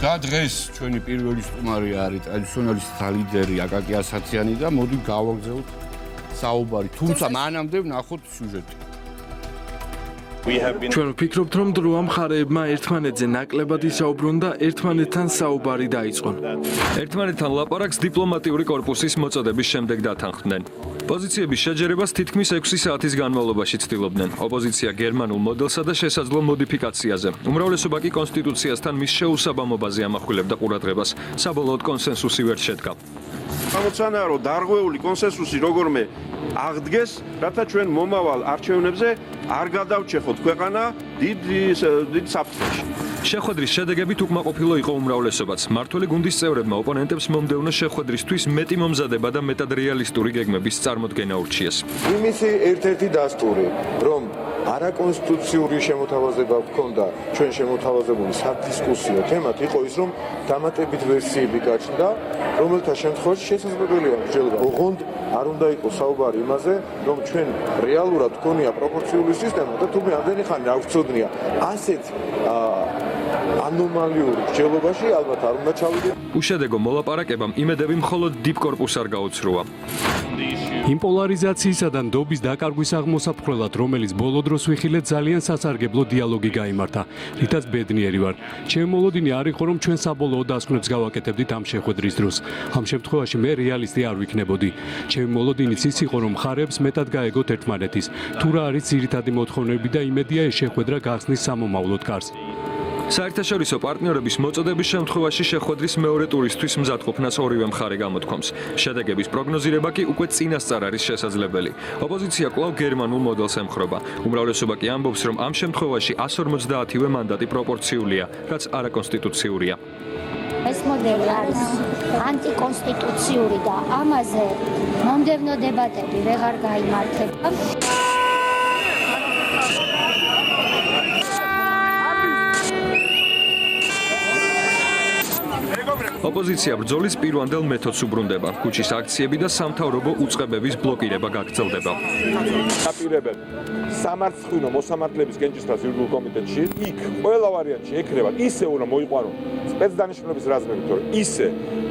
და დღეს ჩვენი პირველი სტუმარი არის ტრადიციონალისტთა ლიდერი აკაკი ასათიანი და მოდი გავაგზავნოთ საუბარი. თუმცა მანამდე ვნახოთ სიუჟეტი. ჩვენ ვფიქრობთ, რომ დროა მხარეებმა ერთმანეთზე ნაკლებად ისაუბრონ და ერთმანეთთან საუბარი დაიწყონ. ერთმანეთთან ლაპარაკს დიპლომატიური კორპუსის მოწოდების შემდეგ დათანხმდნენ. პოზიციების შეჯერებას თითქმის 6 საათის განმავლობაში ცდილობდნენ. ოპოზიცია გერმანულ მოდელსა და შესაძლო მოდიფიკაციაზე. უმრავლესობა კი კონსტიტუციასთან მის შეუსაბამობაზე ამახვილებდა ყურადღებას. საბოლოოდ კონსენსუსი ვერ შედგა. გამოცანაა, რომ დარღვეული კონსენსუსი როგორმე აღდგეს, რათა ჩვენ მომავალ არჩევნებზე არ გადავჩეხოთ ქვეყანა დიდ საფრთხეში. შეხვედრის შედეგებით უკმაყოფილო იყო უმრავლესობაც. მმართველი გუნდის წევრებმა ოპონენტებს მომდევნო შეხვედრისთვის მეტი მომზადება და მეტად რეალისტური გეგმების წარმოდგენა ურჩიეს. იმისი ერთ-ერთი დასტური, რომ არაკონსტიტუციური შემოთავაზება ჰქონდა ჩვენ შემოთავაზებული სადისკუსიო თემად, იყო ის, რომ დამატებით ვერსიები გაჩნდა, რომელთა შემთხვევაში შესაძლებელია მსჯელობა. ოღონდ არ უნდა იყოს საუბარი იმაზე, რომ ჩვენ რეალურად გქონია პროპორციული სისტემა და თუმე ამდენი ხანი არ გვცოდნია. ასეთ ანომალიური მსჯელობაში ალბათ არ უნდა ჩავიდეთ. უშედეგო მოლაპარაკებამ იმედები მხოლოდ დიპკორპუსს არ გაუცრუა. იმ პოლარიზაციისა და ნდობის დაკარგვის აღმოსაფხვრელად, რომელიც ბოლო დროს ვიხილეთ, ძალიან სასარგებლო დიალოგი გაიმართა, რითაც ბედნიერი ვარ. ჩემი მოლოდინი არ იყო, რომ ჩვენ საბოლოო დასკვნებს გავაკეთებდით ამ შეხვედრის დროს. ამ შემთხვევაში მე რეალისტი არ ვიქნებოდი. ჩემი მოლოდინიც ის იყო, რომ მხარეებს მეტად გაეგოთ ერთმანეთის. თუ რა არის ძირითადი მოთხოვნები და იმედია ეს შეხვედრა გახსნის სამომავლოდ კარს. საერთაშორისო პარტნიორების მოწოდების შემთხვევაში შეხვედრის მეორე ტურისთვის მზადყოფნას ორივე მხარე გამოთქვამს. შედეგების პროგნოზირება კი უკვე წინასწარ არის შესაძლებელი. ოპოზიცია კვლავ გერმანულ მოდელს ემხრობა. უმრავლესობა კი ამბობს, რომ ამ შემთხვევაში 150-ვე მანდატი პროპორციულია, რაც არაკონსტიტუციურია. ეს მოდელი არის ანტიკონსტიტუციური და ამაზე მომდევნო დებატები ვეღარ გაიმართება. ოპოზიცია ბრძოლის პირვანდელ მეთოდს უბრუნდება. ქუჩის აქციები და სამთავრობო უწყებების ბლოკირება გაგრძელდება. დაპირებენ სამარცხინო მოსამართლეების კენჭისყრას იურიდიულ კომიტეტში, იქ ყველა ვარიანტში ეკრება ისე უნდა მოიყვანონ სპეცდანიშნულების რაზმები, თორე ისე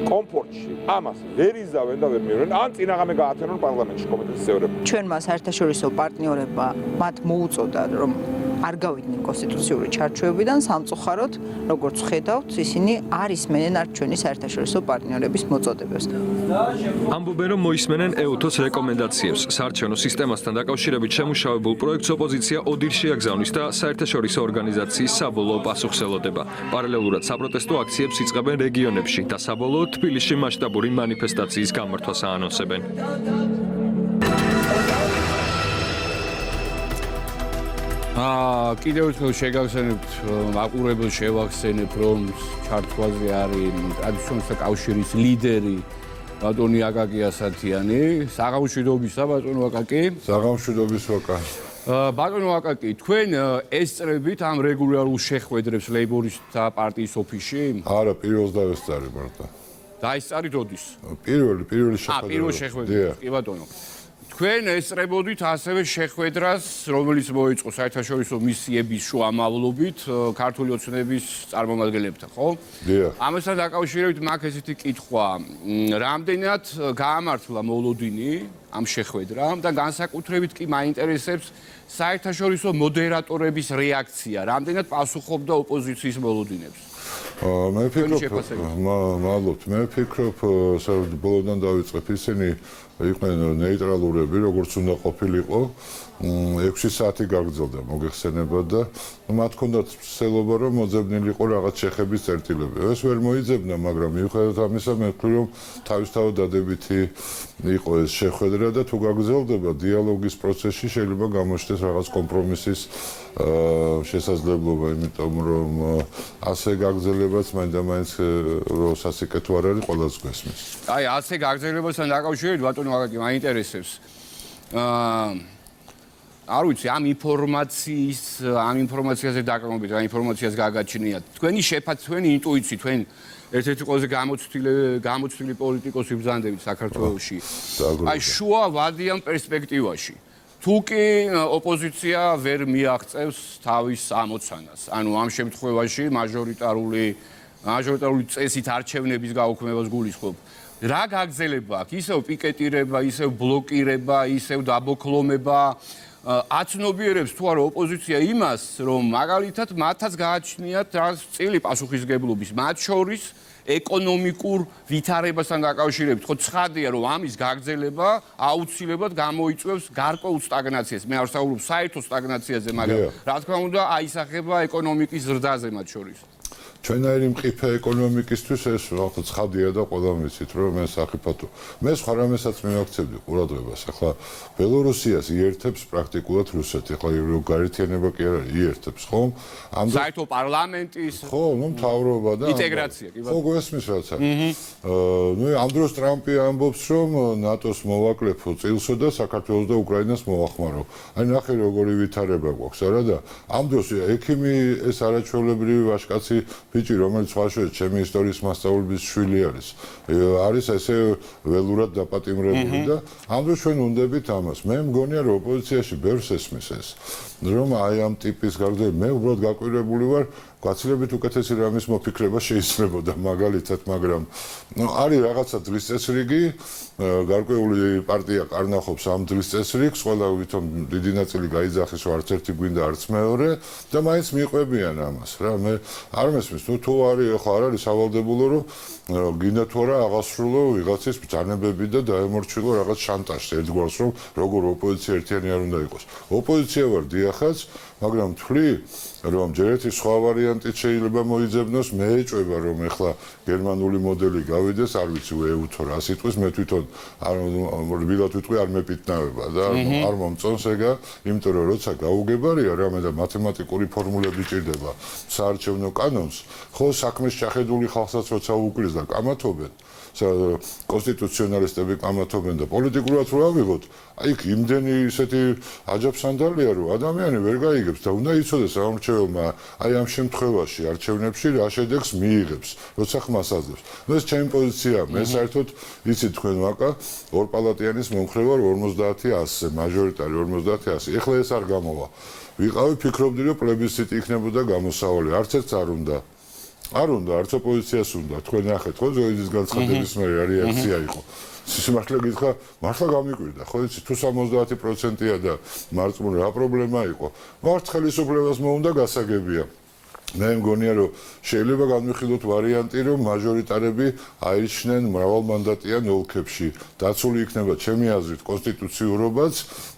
კომფორტში ამას ვერ იზავენ და ვერ მიიღებენ, ან წინაღამე გაათენონ პარლამენტში კომიტეტის წევრები. ჩვენმა საერთაშორისო პარტნიორებმა მათ მოუწოდა, რომ არ გავიდნენ კონსტიტუციური ჩარჩოებიდან, სამწუხაროდ, როგორც ხედავთ, ისინი არ ისმენენ არც ჩვენი საერთაშორისო პარტნიორების მოწოდებებს. ამბობენ, რომ მოისმენენ EUTO-ს რეკომენდაციებს. საარჩევნო სისტემასთან დაკავშირებით შემუშავებულ პროექტს ოპოზიცია ოდირ შეაგზავნის და საერთაშორისო ორგანიზაციის საბოლოო პასუხს ელოდება. პარალელურად საპროტესტო აქციებს იწყებენ რეგიონებში და საბოლოოდ თბილისში მასშტაბური მანიფესტაციის გამართვას აანონსებენ. კიდევ ერთხელ შეგახსენებთ, მაყურებელს შევახსენებ, რომ ჩართვაზე არის ტრადიციონალისტთა კავშირის ლიდერი ბატონი აკაკი ასათიანი. საღამოშვიდობისა ბატონო აკაკი. საღამოშვიდობის ვაკა. ბატონო აკაკი, თქვენ ესწრებით ამ რეგულარულ შეხვედრებს ლეიბორისტთა პარტიის ოფისში? არა, პირველს დავესწარი მარტო. დაესწარით როდის? პირველი შეხვედრა. პირველ შეხვედრას. კი ბატონო. თქვენ ესწრებოდით ასევე შეხვედრას, რომელიც მოიწყო საერთაშორისო მისიების შუამავლობით ქართული ოცნების წარმომადგენლებთან, ხო? დიახ. ამასთან დაკავშირებით მაქვს ესეთი კითხვა, რამდენად გაამართლა მოლოდინი ამ შეხვედრამ და განსაკუთრებით კი მაინტერესებს საერთაშორისო მოდერატორების რეაქცია, რამდენად პასუხობდა ოპოზიციის მოლოდინებს? მე ვფიქრობ, ბოლოდან დავიწყებ, ისინი იყვნენ ნეიტრალურები, როგორც უნდა ყოფილიყო. 6 საათი გაგრძელდა მოგეხსენებათ და მათ ჰქონდათ ცდილობა, რომ მოძებნილი იყო რაღაც შეხების წერტილები. ეს ვერ მოიძებნა, მაგრამ მიუხედავად ამისა, მე ვფიქრობ, რომ თავისთავად დადებითი იყო ეს შეხვედრა და თუ გაგრძელდება დიალოგის პროცესში შეიძლება გამოჩნდეს რაღაც კომპრომისის შესაძლებლობა, იმიტომ რომ ასე გაგრძელებაც მაინდა-მაინც სასიკეთო არ არის, ყველას გვესმის. აი, ასე გაგრძელებასთან დაკავშირებით ბატონო აკაკი მაინტერესებს. არ ვიცი, ამ ინფორმაციაზე დაკრომებით, ამ ინფორმაციას გაგაჩნიათ. თქვენი თქვენი ინტუიცი, თქვენ ერთ-ერთი ყველაზე გამოცდილი პოლიტიკოსი ბრძანდებით საქართველოში. აი, შუა ვადიან პერსპექტივაში. თუ კი ოპოზიცია ვერ მიაღწევს თავის ამოცანას. ანუ ამ შემთხვევაში მაჟორიტარული მაჟორიტარული წესით არჩევნების გაუქმებას გულისხმობ. რა გაგრძელება აქვს? ისევ პიკეტირება, ისევ ბლოკირება, ისევ დაბოქლომება. აცნობიერებს თუ არა ოპოზიცია იმას, რომ მაგალითად მათაც გააჩნიათ წილი პასუხისგებლობის, მათ შორის ეკონომიკურ ვითარებასთან დაკავშირებით. ხო ცხადია, რომ ამის გაგრძელება აუცილებლად გამოიწვევს გარკვეულ სტაგნაციას. მე არ ვსაუბრობ საერთო სტაგნაციაზე, მაგრამ რა თქმა უნდა, აისახება ეკონომიკის ზრდაზე მათ შორის. ჩვენაირი მყიფე ეკონომიკისთვის ეს რაღაცა ცხადია და ყველამ ვიცით, რომ მე საფრთხო. მე სხვა რამესაც მივაქცევდი ყურადღებას. ახლა ბელორუსიას იერთებს პრაქტიკულად რუსეთი. ახლა გაერთიანება კი არ არის, იერთებს, ხო? საერთო პარლამენტის ხო, ნუ მთავრობა და ინტეგრაცია, კი ბატონო. ხო, გვესმის რაც არის. ნუ ამ დროს ტრამპი ამბობს, რომ ნატოს მოვაკლებო წილსო და საქართველოს და უკრაინას მოვახმარო. აი ნახე როგორი ვითარება გვაქვს, არა და ამ დროს ექიმი ეს არაჩვეულებრივი ვაჟკაცი ბიჭი, რომელიც სხვაშორის ჩემი ისტორიის მასწავლებლის შვილი არის ესე ველურად დაპატიმრებული და ამ დროს ჩვენ უნდებით ამას. მე მგონია, რომ ოპოზიციაში ბევრს ესმის ეს, რომ აი ამ ტიპის გაგრძელება მე უბრალოდ გაკვირვებული ვარ, გაცილებით უკეთესი რამის მოფიქრება შეიძლებოდა მაგალითად, მაგრამ არის რაღაცა დღის წესრიგი, გარკვეული პარტია კარნახობს ამ დღის წესრიგს, ყველა ვითომ დიდი ნაწილი გაიძახის, რომ არც ერთი გვინდა, არც მეორე და მაინც მიყვებიან ამას რა. მე არ მესმის, თუ არის ხო არ არის სავალდებულო, რომ გინდა თუ არა აღასრულო ვიღაცის ბრძანებები და დაემორჩილო რაღაც შანტაჟს ერთგვარს, რომ როგორ ოპოზიცია ერთიანი არ უნდა იყოს. ოპოზიცია ვარ დიახაც, მაგრამ თვლი რომ ჯერ ერთი სხვა ვარიანტით შეიძლება მოიძებნოს, მე ეჭვება რომ ეხლა გერმანული მოდელი გავიდეს, არ ვიცი ეუთო რა სიტყვის, მე თვითონ არ ვილად ვიტყვი არ მეპიტნავება და არ მომწონს ეგა, იმიტომ რომ როცა გაუგებარია რამე და მათემატიკური ფორმულები ჭირდება საარჩევნო კანონს, ხო საქმეს ჩახედული ხალხსაც როცა უკრის და კამათობენ კონსტიტუციონალისტები კამათობენ და პოლიტიკურად რო ავიღოთ, აი იქ იმდენი ისეთი აჯაფსანდალია, რომ ადამიანი ვერ გაიგებს და უნდა იცოდეს ამორჩეველმა აი ამ შემთხვევაში არჩევნებში რა შედეგს მიიღებს, როცა ხმას აძლევს. ეს ჩემი პოზიციაა, მე საერთოდ იცით თქვენ ვაკა ორპალატიანის მომხრე ვარ 50-100-ზე, მაჟორიტარი 50-100. ეხლა ეს არ გამოვა. ვიყავი ფიქრობდი, რომ პლებისციტი იქნებოდა გამოსავალი, არც ერთს არ უნდა. არ უნდა, არც ოპოზიციას უნდა, თქვენ ნახეთ, ხო, ზოიდის განცხადების მე რა რეაქცია იყო. სიმართლე გითხრა, მართლა გამიკვირდა, ხო, იცი, თუ 70%-ია და მარწმუნ რა პრობლემა იყო. მართ ხელისუფლებას მოუნდა გასაგებია. მე მგონია, რომ შეიძლება განვიხილოთ ვარიანტი, რომ მაჟორიტარები აირჩნენ მრავალმანდატიან ოლქებში. დაცული იქნება ჩემი აზრით კონსტიტუციურობაც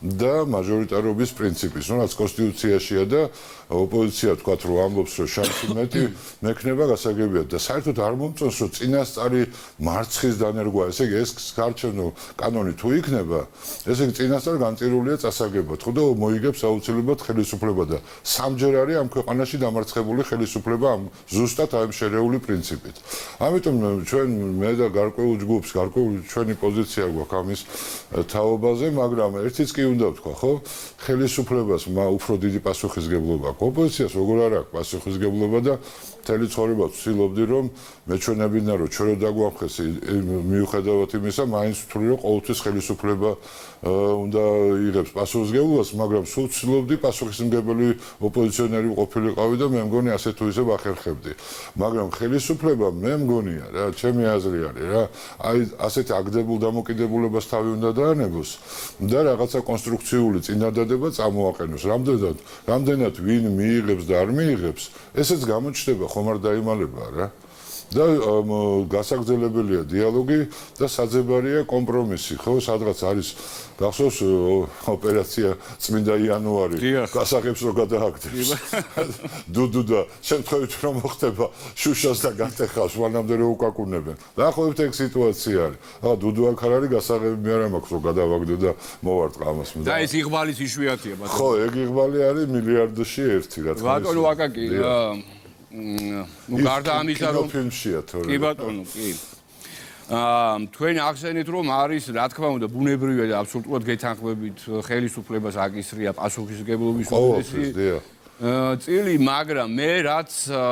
და მაჟორიტარობის პრინციპის. ნუ რაც კონსტიტუციაშია და ოპოზიცია თქვათ, რომ ამბობს, რომ შანსი მეტი მექნება გასაგებია და საერთოდ არ მომწონს, რომ წინასწარი მარცხის დანერგვა, ესე იგი ეს გარჩევნო კანონი თუ იქნება, ესე იგი წინასწარ განწირულია წასაგებად, ხო და მოიგებს აუცილებლად ხელისუფლება და სამჯერ არის ამ ქვეყანაში დამარცხებული ხელისუფლება ამ ზუსტად ამ შერეული პრინციპით. ამიტომ ჩვენ მე და გარკვეულ ჯგუფს, გარკვეული ჩვენი პოზიცია გვაქვს ამის თაობაზე, მაგრამ ერთიც კი უნდა ვთქვა, ხო? ხელისუფლებას უფრო დიდი პასუხისგებლობა აქვს. ოპოზიციას როგორ არ აქვს პასუხისგებლობა და მთელი ცხოვრება ვცდილობდი, რომ მეჩვენებინა, რომ ჩვენ დაგვამხეს მიუხედავად იმისა, მაინც ვთვლი, რომ ყოველთვის ხელისუფლება უნდა იღებს პასუხისგებლობას, მაგრამ სულ ვცდილობდი პასუხისმგებელი ოპოზიციონერი ყოფილიყავი და მე მგონი ასე თუ ისე ვახერხებდი. მაგრამ ხელისუფლება მე მგონია რა, ჩემი აზრი არის რა, აი ასეთი აგდებულ დამოკიდებულებას თავი უნდა დაანებოს და რაღაცა კონსტრუქციული წინადადება წამოაყენოს. რამდენად ვინ მიიღებს და არ მიიღებს, ესეც გამოჩნდება, ხომ არ დაიმალება რა. და გასაგრძელებელია დიალოგი და საძებარია კომპრომისი, ხო, სადღაც არის გახსოვს ოპერაცია წმინდა იანვარი, გასაღებს რო გადააგდებს. დუდუ და შემთხვევით რომ მოხდება შუშას და გატეხავს, მანამდე რო უკაკუნებენ. დაახლოებით ეგ სიტუაცია არის. ახლა დუდუ აქ არ არის, გასაღები მე არ მაქვს რომ გადავაგდო და მოვარტყა ამას. და ეს იღბალის იშვიათია, ბატონო. ხო, ეგ იღბალი არის მილიარდში 1, რა თქმა უნდა. ბატონო აკაკი, ნუ გარდა ამისა რომ ფილმშია თორე. კი ბატონო, კი. თქვენ ახსენეთ რომ არის რა თქმა უნდა ბუნებრივია და აბსოლუტურად გეთანხმებით ხელისუფლებას აკისრია პასუხისმგებლობის უდიდესი წილი, მაგრამ მე რაც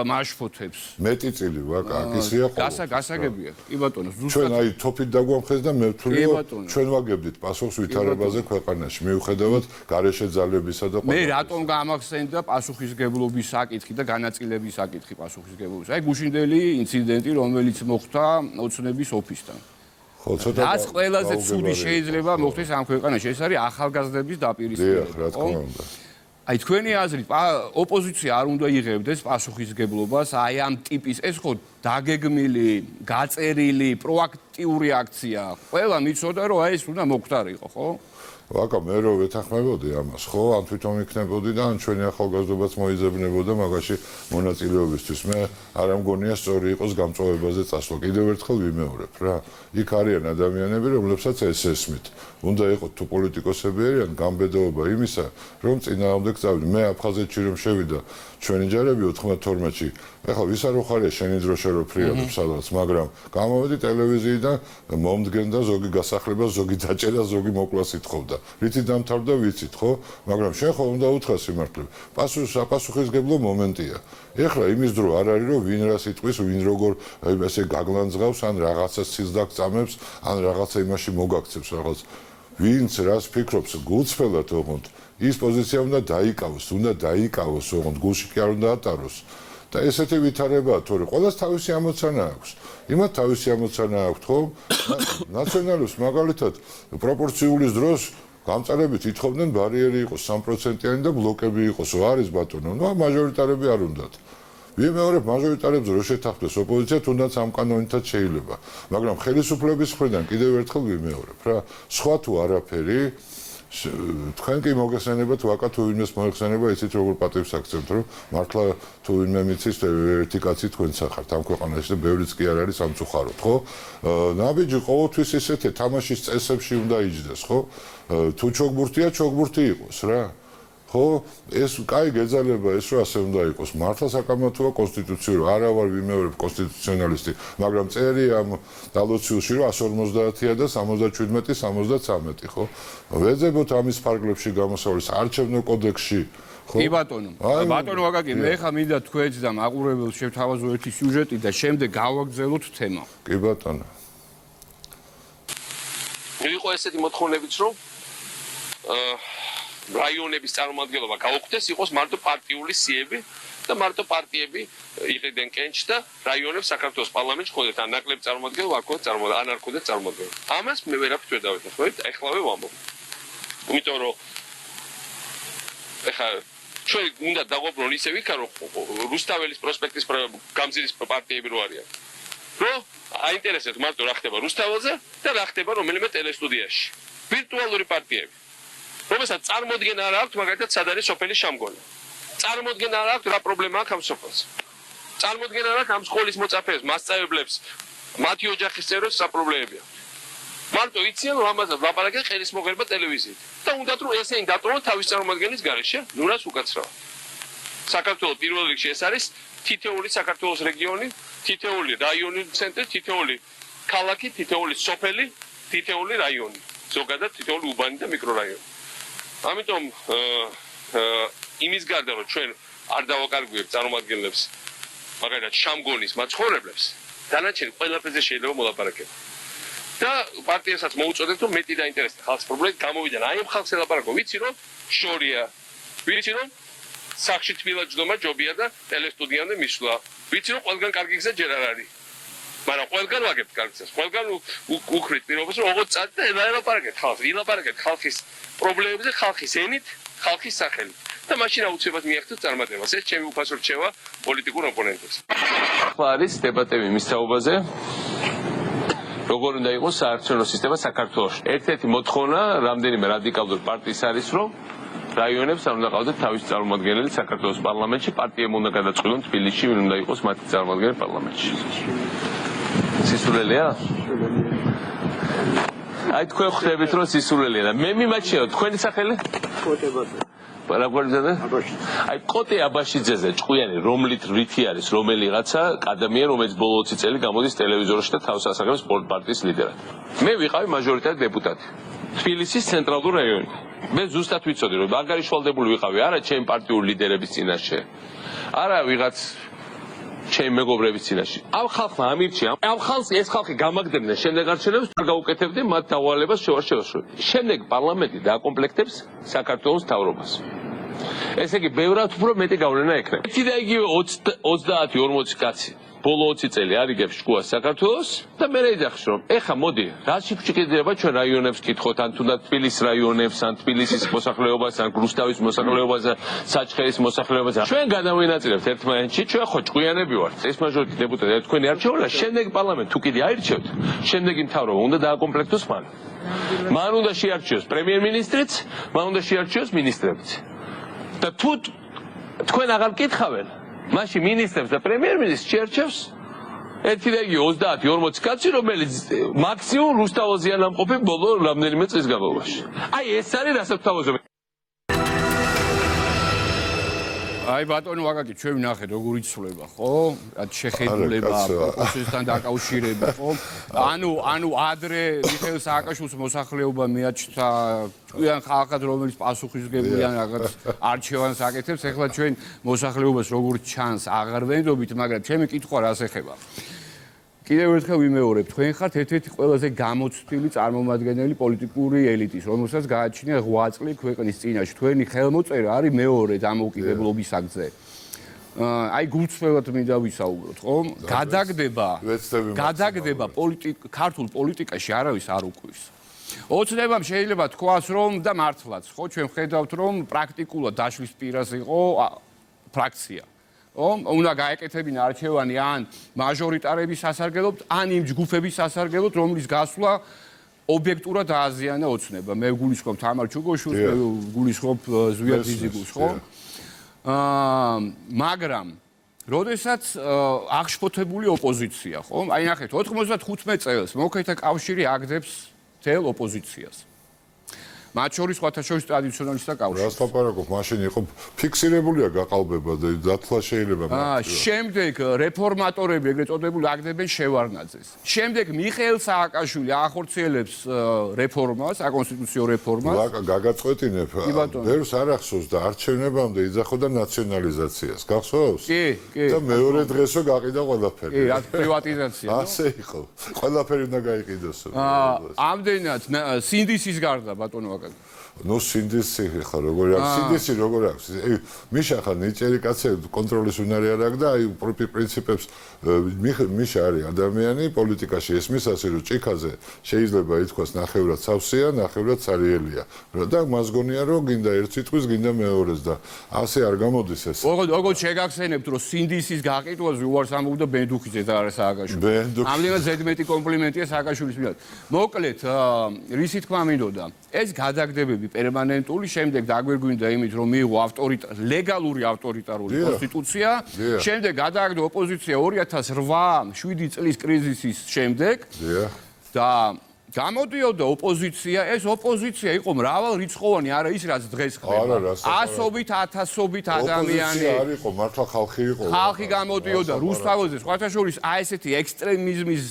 მაშფოთებს. მეტი წილი ვაკა, აკისრია ყოველთვის. გასაგებია. კი ბატონო, ჩვენ აი თოფით დაგვამხეს და მე ვთვლი რომ ჩვენ ვაგებდით პასუხს ვითარებაზე ქვეყანაში. მიუხედავად გარეშე ძალებისა და მე რატომ გამახსენდა პასუხისგებლობის საკითხი და განაწილების საკითხი პასუხისგებლობის. აი გუშინდელი ინციდენტი, რომელიც მოხდა ოცნების ოფისთან. ხო, ცოტა რაც ყველაზე ცუდი შეიძლება მოხდეს ამ ქვეყანაში, ეს არის ახალგაზრდების დაპირისპირება. დიახ, რა თქმა უნდა. აი თქვენი აზრით ოპოზიცია არ უნდა იღებდეს პასუხისგებლობას აი ამ ტიპის ეს ხო დაგეგმილი, გაწერილი, პროაქტიული აქცია. ყველა მიცოდა რომ აი ეს უნდა მოხდარიყო, ხო? ვაკა მე რო ვეთანხმებოდი ამას, ხო? ან თვითონ იქნებოდი და ან ჩვენი ახალგაზრდობაც მოიძებნებოდა მაგაში მონაწილეობისთვის. მე არ ამგონია სწორი იყოს გამწვავებაზე წასვლა. კიდევ ერთხელ ვიმეორებ რა. იქ არიან ადამიანები, რომლებსაც ეს ესმით. უნდა იყოთ თუ პოლიტიკოსები არიან, გამბედაობა იმისა, რომ წინააღმდეგ წავიდნენ. მე აფხაზეთში რომ შევიდა ჩვენი ჯარები 92-ში. ეხლა ვის არ ხარია შენი დრო შერო ფრიადობ სადღაც, მაგრამ გამოვედი ტელევიზიიდან, მომდგენდა ზოგი გასახლება, ზოგი დაჭერა, ზოგი მოკვლას ითხოვდა. რითი დამთავრდა ვიცით, ხო? მაგრამ შენ ხო უნდა უთხრა სიმართლე. საპასუხისგებლო მომენტია. ეხლა იმის დრო არ არის რომ ვინ რას იტყვის, ვინ როგორ ესე გაგლანძღავს, ან რაღაცა სიზდაკ წამებს, ან რაღაცა იმაში მოგაქცევს რაღაც. ვინც რას ფიქრობს გულწრფელად ოღონდ ის პოზიცია უნდა დაიკავოს ოღონდ გულში კი არ უნდა ატაროს და ესეთი ვითარებაა თორე ყველას თავისი ამოცანა აქვს იმათ თავისი ამოცანა აქვს ხო ნაციონალებს მაგალითად პროპორციულის დროს გამწარებით ითხოვდნენ ბარიერი იყოს 3%-იანი და ბლოკები იყოს არის ბატონო ნუ მაჟორიტარები არ უნდათ ვიმეორებ მაჟორიტარებს რო შეთანხმდეს ოპოზიცია თუნდაც ამ კანონითაც შეიძლება მაგრამ ხელისუფლების მხრიდან კიდევ ერთხელ ვიმეორებ რა სხვა თუ არაფერი თქვენ კი მოგეხსენებათ ვაკა თუ ვინმეს მოეხსენება ისიც როგორ პატივს აქცევთ რომ მართლა თუ ვინმე მიცის ერთი კაცი თქვენც ახართ ამ ქვეყანაში და ბევრიც კი არ არის სამწუხაროდ ხო ნაბიჯი ყოველთვის ისეთია თამაშის წესებში უნდა იჯდეს ხო თუ ჩოგბურთია ჩოგბურთი იყოს რა ხო ეს კაი გეძალება ეს რა ასე უნდა იყოს მართლა საკამათოა კონსტიტუციური არა ვარ ვიმეორებ კონსტიტუციონალისტი მაგრამ წერი ამ დალოცილში რომ 150-ია და 77 73 ხო ვეძებოთ ამის ფარგლებში გამოსავლის არჩევნო კოდექსში ხო კი ბატონო ბატონო ვაგაკი მე ხა მინდა თქვენს და მაყურებელს შევთავაზო ერთი სიუჟეტი და შემდეგ გავაგრძელოთ თემა კი ბატონო იყო ესეთი მოთხოვნებიც რომ რაიონების წარმოადგენლობა გაუხდეს იყოს მარტო პარტიული სიები და მარტო პარტიები იყიდნენ კენჭს და რაიონებს საქართველოს პარლამენტში ხონდეთ ან ნაკლები წარმოადგენლობა აქ ან არ ხონდეთ წარმოადგენლობა. ამას მე ვერაფრით ვერ დავეთანხმებით, ეხლავე ვამბობ. იმიტომ რომ ეხლა ჩვენ უნდა დაგვაბრუნოთ ისე ვიქა რომ რუსთაველის პროსპექტის გამზირის პარტიები რო არიან. რომ აინტერესებს მარტო რა ხდება რუსთაველზე და რა ხდება რომელიმე ტელესტუდიაში. ვირტუალური პარტიები რომელსაც წარმოდგენა არ აქვს მაგალითად სად არის სოფელი შამგონი. წარმოდგენა არ აქვს რა პრობლემა აქვს ამ სოფელს. წარმოდგენა არ აქვს ამ სკოლის მოწაფეებს, მასწავლებლებს, მათი ოჯახის წევრებს რა პრობლემებია. მარტო იციან რომ ამაზე ლაპარაკი ყელის მოგერება ტელევიზიით. და უნდათ რომ ესენი დატოვონ თავის წარმოადგენლის გარეშე, ნუ რას უკაცრავ. საქართველოს პირველ რიგში ეს არის თითეული საქართველოს რეგიონი, თითეული რაიონი ცენტრი, თითეული ქალაქი, თითეული სოფელი, თითეული რაიონი. ზოგადად თითეული უბანი და მიკრორაიონი. ამიტომ იმის გარდა რომ ჩვენ არ დავაკარგვიებთ წარმოადგენლებს მაგალითად შამგონის მაცხოვრებლებს დანარჩენი ყველაფერზე შეიძლება მოლაპარაკება და პარტიასაც მოუწოდეთ რომ მეტი დაინტერესდა ხალხის პრობლემით გამოვიდნენ აი ამ ხალხს ელაპარაკო ვიცი რომ შორია ვიცი რომ სახში თბილაჯდომა ჯობია და ტელესტუდიამდე მისვლა ვიცი რომ ყველგან კარგი გზა ჯერ არ არის მაგრამ ყველგან ვაგებთ კარგ გზას ყველგან უხრით პირობას რომ ოღონდ წად და ელაპარაკეთ ხალხს ილაპარაკეთ ხალხის პრობლემებზე ხალხის ენით ხალხის სახელით და მაშინ აუცილებლად მიაღწევთ წარმატებას ეს ჩემი უფასო რჩევა პოლიტიკურ ოპონენტებს ახლა არის დებატები მის თაობაზე როგორ უნდა იყოს საარჩევნო სისტემა საქართველოში ერთ-ერთი მოთხოვნა რამდენიმე რადიკალური პარტიის არის რომ რაიონებს არ უნდა ყავდეთ თავის წარმომადგენელი საქართველოს პარლამენტში პარტიამ უნდა გადაწყვიტონ თბილისში ვინ უნდა იყოს მათი წარმომადგენელი პარლამენტში სისულელეა აი თქვენ ხვდებით რომ სისულელეა და მე მიმაჩნია თქვენი სახელი კოტებაზე პარაგვარიძეზე აი კოტე აბაშიძეზე ჭკვიანი რომლით რითი არის რომელიღაცა ადამიანი რომელიც ბოლო 20 წელი გამოდის ტელევიზორში და თავს ასახავს სპორტ პარტიის ლიდერად მე ვიყავი მაჟორიტარი დეპუტატი თბილისის ცენტრალურ რაიონი. მე ზუსტად ვიცოდი, რომ მაგარი შვალდებული ვიყავი არა ჩემი პარტიული ლიდერების წინაშე. არა ვიღაც ჩემი მეგობრების წინაშე. ამ ხალხმა ამირჩია. ამ ხალხს ეს ხალხი გამაგდებდნენ შემდეგ არჩევნებს და გაუკეთებდნენ მათ დავალებას შევარჩევას. შემდეგ პარლამენტი დააკომპლექტებს საქართველოს მთავრობას. ესე იგი, ბევრად უფრო მეტი გავლენა ექნება. ერთი და იგივე 30-40 კაცი ბოლო 20 წელი არიგებს შუას საქართველოს და მე ეძახს რომ ეხა მოდი რა შიფჭიკდება ჩვენ რაიონებს კითხოთ ან თუნდაც თბილისის რაიონებს ან თბილისის მოსახლეობას ან რუსთავის მოსახლეობას ან საჩხერის მოსახლეობას ჩვენ გადავინაწილებთ ერთმანეთში ჩვენ ხო ჭკვიანები ვართ ეს მაჟორიტი დეპუტატი თქვენი არჩეულა შემდეგ პარლამენტ თუ კიდე აირჩევთ შემდეგი მთავრობა უნდა დააკომპლექტოს მან უნდა შეარჩიოს პრემიერ-მინისტრიც მან უნდა შეარჩიოს მინისტრებიც და თუ თქვენ აღარ მკითხავენ მაშინ მინისტრებს და პრემიერ-მინისტრს შეარჩევს ერთი და იგივე 30-40 კაცი, რომელიც მაქსიმუმ რუსთავაზეა ნამყოფი ბოლო რამდენიმე წლის განმავლობაში. აი ეს არის რასაც თავაზობენ. აი ბატონო ვაკაკი, ჩვენ ვნახეთ როგორ იცვლება, ხო? რაც შეხედულება პროცესთან დაკავშირება, ხო? ანუ ადრე მიხეილ სააკაშვილის მოსახლეობა მიაჩნდა ჭკვიან ხალხად, რომელიც პასუხისმგებლიან რაღაც არჩევანს აკეთებს, ეხლა ჩვენ მოსახლეობას როგორც ჩანს აღარ ვენდობით, მაგრამ ჩემი კითხვა რას ეხება? კიდევ ერთხელ ვიმეორებ, თქვენ ხართ ერთ-ერთი ყველაზე გამოცდილი წარმომადგენელი პოლიტიკური ელიტის, რომელსაც გააჩნია 8 წელი ქვეყნის წინაშე. თქვენი ხელმოწერა არის მეორე დამოუკიდებლობის აკტზე. აი გულწრფელად მინდა ვისაუბროთ, ხო? გადაგდება ქართულ პოლიტიკაში არავის არ უკვის. ოცნებამ შეიძლება თქვას, რომ და მართლაც, ხო, ჩვენ ხედავთ, რომ პრაქტიკულად დაშლის პირას იყო ფრაქცია. უნდა გაეკეთებინა არჩევანი ან მაჟორიტარების სასარგებლოდ, ან იმ ჯგუფების სასარგებლოდ, რომლის გასვლა ობიექტურად დააზიანა ოცნება. მე გულისხმობ თამარ ჩუგოშვილს, მე გულისხმობ ზვიად ძიგულს, ხო? მაგრამ როდესაც აღშფოთებული ოპოზიცია, ხო? აი ნახეთ, 95 წელს მოქეთა კავშირი აგდებს თელ ოპოზიციას. მათ შორის სხვათა ტრადიციონალისტთა კავშირი. რას ლაპარაკობ, მაშინ იყო ფიქსირებულია გაყალბება და დათლა შეიძლება. შემდეგ რეფორმატორები, ეგრეთ წოდებული, აგდებენ შევარნაძეს. შემდეგ მიხეილ სააკაშვილი ახორციელებს რეფორმას, საკონსტიტუციო რეფორმას. გაგაწყვეტინებ. ბევრს არ ახსოვს და არჩევნებამდე იძახოდა ნაციონალიზაციას. გახსოვს? კი. და მეორე დღესო გაყიდა ყველაფერი. კი, რა პრივატიზაცია. ასე იყო. ყველაფერი უნდა გაიყიდოს. ამდენად სინდისის გარდა ბატონო ნუ სინდისი ხარ როგორ აქვს სინდისი როგორ აქვს მიშა ხარ ნიჭიერი კაცები კონტროლის უნარი არ აქვს და აი პრინციპებს მიშა არის ადამიანი პოლიტიკაში ესმის ასე რომ ჭიქაზე შეიძლება ითქვას ნახევრად სავსეა ნახევრად ცარიელია და მას გონია რომ გინდა ერთ სიტყვის გინდა მეორეს და ასე არ გამოდის ეს როგორ შეგახსენებთ რომ სინდისის გაყიდვაზე უარს ამბობდა ბენდუხიძე და არა სააკაშვილი ამდენად ზედმეტი კომპლიმენტია სააკაშვილის მიმართ მოკლედ რისი თქმა მინდოდა ეს გადაგდებები პერმანენტული შემდეგ დაგვირგვინდა იმით რომ მიიღო ლეგალური ავტორიტარული კონსტიტუცია შემდეგ გადააგდო ოპოზიცია 2008-7 წლის კრიზისის შემდეგ და გამოდიოდა ოპოზიცია ეს ოპოზიცია იყო მრავალრიცხოვანი არა ის რაც დღეს ხდება ასობით ათასობით ადამიანი არ იყო მართლა ხალხი იყო ხალხი გამოდიოდა რუსთავაზე სხვათა შორის აი ესეთი ექსტრემიზმის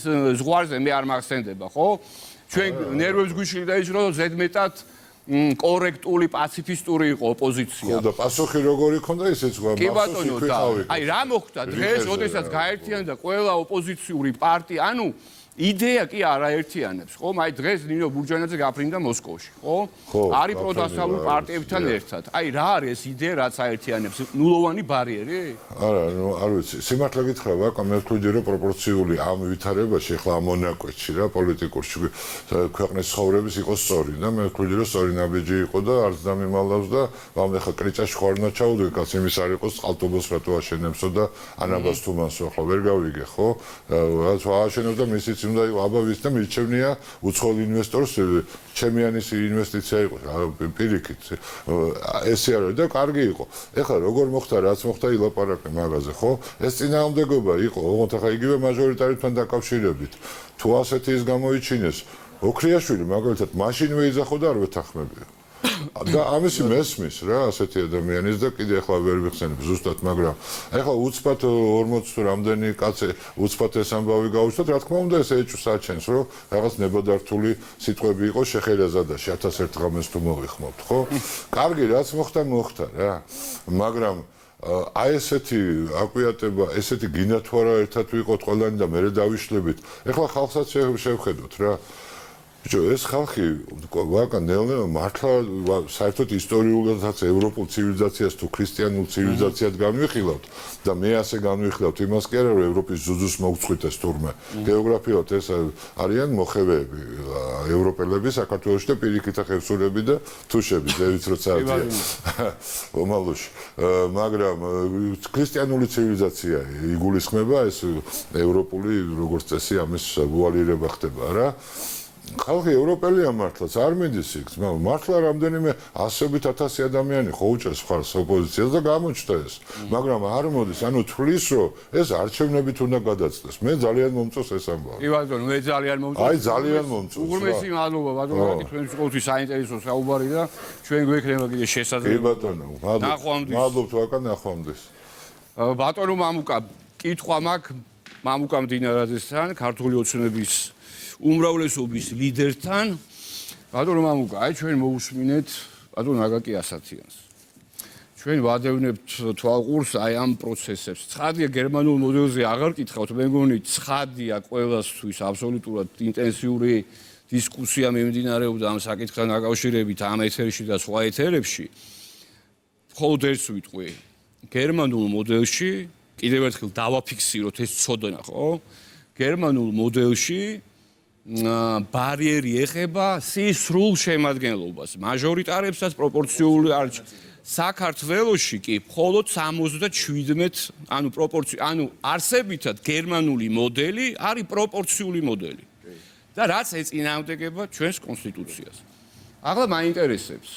ზღვარზე მე არ მახსენდება ხო ჩვენ ნერვებს გვიშლიდა ის რომ ზედმეტად კორექტული პაციფისტური იყო ოპოზიცია. ხო და პასუხი როგორი ქონდა ისეც გვა მასში ქვიყავი. აი რა მოხდა დღეს, როდესაც გაერთიანდა ყველა ოპოზიციური პარტია, ანუ იდეა კი არაერთიანებს, ხო? აი დღეს ნინო ბურჯანაძე გაფრინდა მოსკოვში, ხო? არის პროდასავლურ პარტიებთან ერთად. აი რა არის ეს იდეა, რაც აერთიანებს? ნულოვანი ბარიერი? არა, ნუ არ ვიცი. სიმართლე გითხრა, ვაკა მე ვთქვი რომ პროპორციული ამ ვითარებაში, ახლა ამ მონაკვეთში რა პოლიტიკურში ქვეყნის ცხოვრების იყო სწორი და მე ვთქვი რომ სწორი ნაბიჯი იყო და არც დამიმალავს და ამ ახლა კრიჭაში ხარ უნდა ჩაუდე, კაც იმის არ იყოს წყალტუბოს რატო აშენებსო და ანაბას თუმანსო ახლა ვერ გავიგე, ხო? რაც ააშენებს და მისიც უნდა იყო აბავის და მირჩევნია უცხოელ ინვესტორს ჩემიანის ინვესტიცია იყო პირიქით ესე არის და კარგი იყო ეხლა როგორ მოხდა რაც მოხდა ილაპარაკე მაგაზე ხო ეს წინააღმდეგობა იყო ოღონდ ახლა იგივე მაჟორიტარებთან დაკავშირებით თუ ასეთი ის გამოიჩინეს ოქრიაშვილი მაგალითად მაშინვე იძახოდა არ ვეთანხმებია და ამისი მესმის რა ასეთი ადამიანის და კიდე ახლა ვერ ვიხსენებ ზუსტად, მაგრამ ახლა უცბად 40 თუ რამდენი კაცი უცბად ეს ამბავი გაუჩნდათ, რა თქმა უნდა ეს ეჭვს აჩენს, რომ რაღაც ნებადართული სიტყვები იყო შეხერეზადაში 1001 ღამეს თუ მოვიხმობთ, ხო? კარგი, რაც მოხდა რა. მაგრამ აი ესეთი აკვიატება, ესეთი გინათვარა ერთად ვიყოთ ყველანი და მე დავიშლებით. ეხლა ხალხსაც შევხედოთ რა. ბიჭო, ეს ხალხი ვაკა ნელ-ნელა მართლა საერთოდ ისტორიულადაც ევროპულ ცივილიზაციას თუ ქრისტიანულ ცივილიზაციად განვიხილავთ და მე ასე განვიხილავთ იმას კი არა რომ ევროპის ზუზუს მოგწყვიტეს თურმე. გეოგრაფიულად ეს არიან მოხევეები, ევროპელები საქართველოში და პირიქით ახევსურები და თუშები, ზევით როცა აზია. ომალოში. მაგრამ ქრისტიანული ცივილიზაცია იგულისხმება ეს ევროპული როგორც წესი ამის ვუალირება ხდება რა. ხალხი ევროპელია მართლაც არ მიდის იქ, მართლა რამდენიმე ასობით 1000 ადამიანი ხო უჭერს ხარს ოპოზიციას და გამოჩნდა ეს. მაგრამ არ მოდის, ანუ თვლის რომ ეს არჩევნებით უნდა გადაწყვეტს. მე ძალიან მომწონს ეს ამბავი. კი ბატონო, მე ძალიან მომწონს. აი ძალიან მომწონს. უღრმესი მადლობა ბატონო, თქვენს ყოველთვის საინტერესო საუბარი და ჩვენ გვექნება კიდე შესაძლებლობა. კი ბატონო, მადლობთ ვაკა ნახვამდის. ბატონო მამუკა, კითხვა მაქვს მამუკა მდინარაძესთან, ქართული ოცნების უმრავლესობის ლიდერთან. ბატონო მამუკა, აი ჩვენ მოусმინეთ ბატონო აგაკი ასათიანს. ჩვენ ვადევნებთ თვალყურს აი ამ პროცესებს. ცხადია გერმანულ მოდელზე აღარ კითხავთ, მე მგონი ცხადია ყველასთვის აბსოლუტურად ინტენსიური დისკუსია მიმდინარეობდა ამ საკითხთან დაკავშირებით ამ ეთერში და სხვა ეთერებში. მხოლოდ ერთს ვიტყვი, გერმანულ მოდელში კიდევ ერთხელ დავაფიქსიროთ ეს ცოდნა, ხო? გერმანულ მოდელში ბარიერი ეხება სისრულ შემადგენლობას, მაჟორიტარებსაც პროპორციული არჩევანი. საქართველოში კი მხოლოდ 77, ანუ არსებითად გერმანული მოდელი არის პროპორციული მოდელი. და რაც ეწინააღმდეგება ჩვენს კონსტიტუციას. ახლა მაინტერესებს,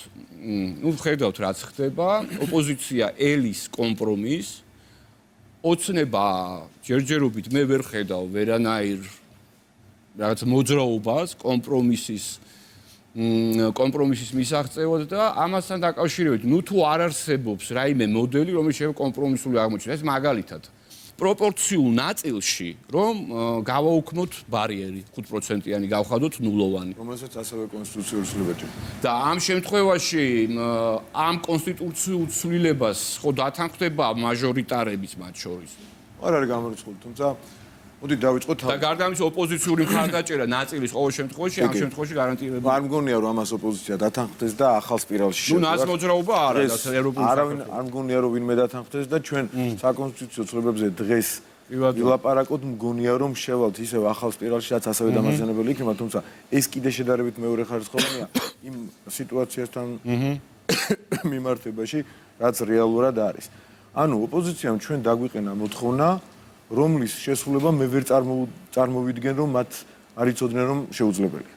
ვხედავთ რაც ხდება, ოპოზიცია ელის კომპრომისს, ოცნება ჯერჯერობით მე ვერ ხედავ ვერანაირ რაღაც მოძრაობას კომპრომისის მისაღწევად და ამასთან დაკავშირებით, თუ არ არსებობს რაიმე მოდელი, რომელიც შეიძლება კომპრომისული აღმოჩნდეს, ეს მაგალითად პროპორციულ ნაწილში, რომ გავაუქმოთ ბარიერი 5%-იანი გავხადოთ ნულოვანი. რომელსაც ასევე კონსტიტუციური ცვლილებები. და ამ შემთხვევაში ამ კონსტიტუციურ ცვლილებას ხო დათანხმდება მაჟორიტარების მათ შორის. არ არის გამორიცხული, თუმცა მოდი დავიწყოთ და გარდა ამისა ოპოზიციური მხარდაჭერა ნაწილის ყოველ შემთხვევაში ამ შემთხვევაში გარანტირებული. არ მგონია რომ ამას ოპოზიცია დათანხმდეს და ახალ სპირალში შევიდა. ნუ ნაცმოძრაობა არა და ევროპული არავინ არ მგონია რომ ვინმე დათანხმდეს და ჩვენ საკონსტიტუციო ცვლილებებზე დღეს ვილაპარაკოთ, მგონია რომ შევალთ ისევ ახალ სპირალში, რაც ასევე დამახსენებელი იქნება, თუმცა ეს კიდე შედარებით მეორე ხარისხოვანია იმ სიტუაციასთან მიმართებაში, რაც რეალურად არის. ანუ ოპოზიციამ ჩვენ დაგვიყენა მოთხოვნა რომლის შესრულება მე ვერ წარმოვიდგენ რომ მათ არ იცოდნენ რომ შეუძლებელია.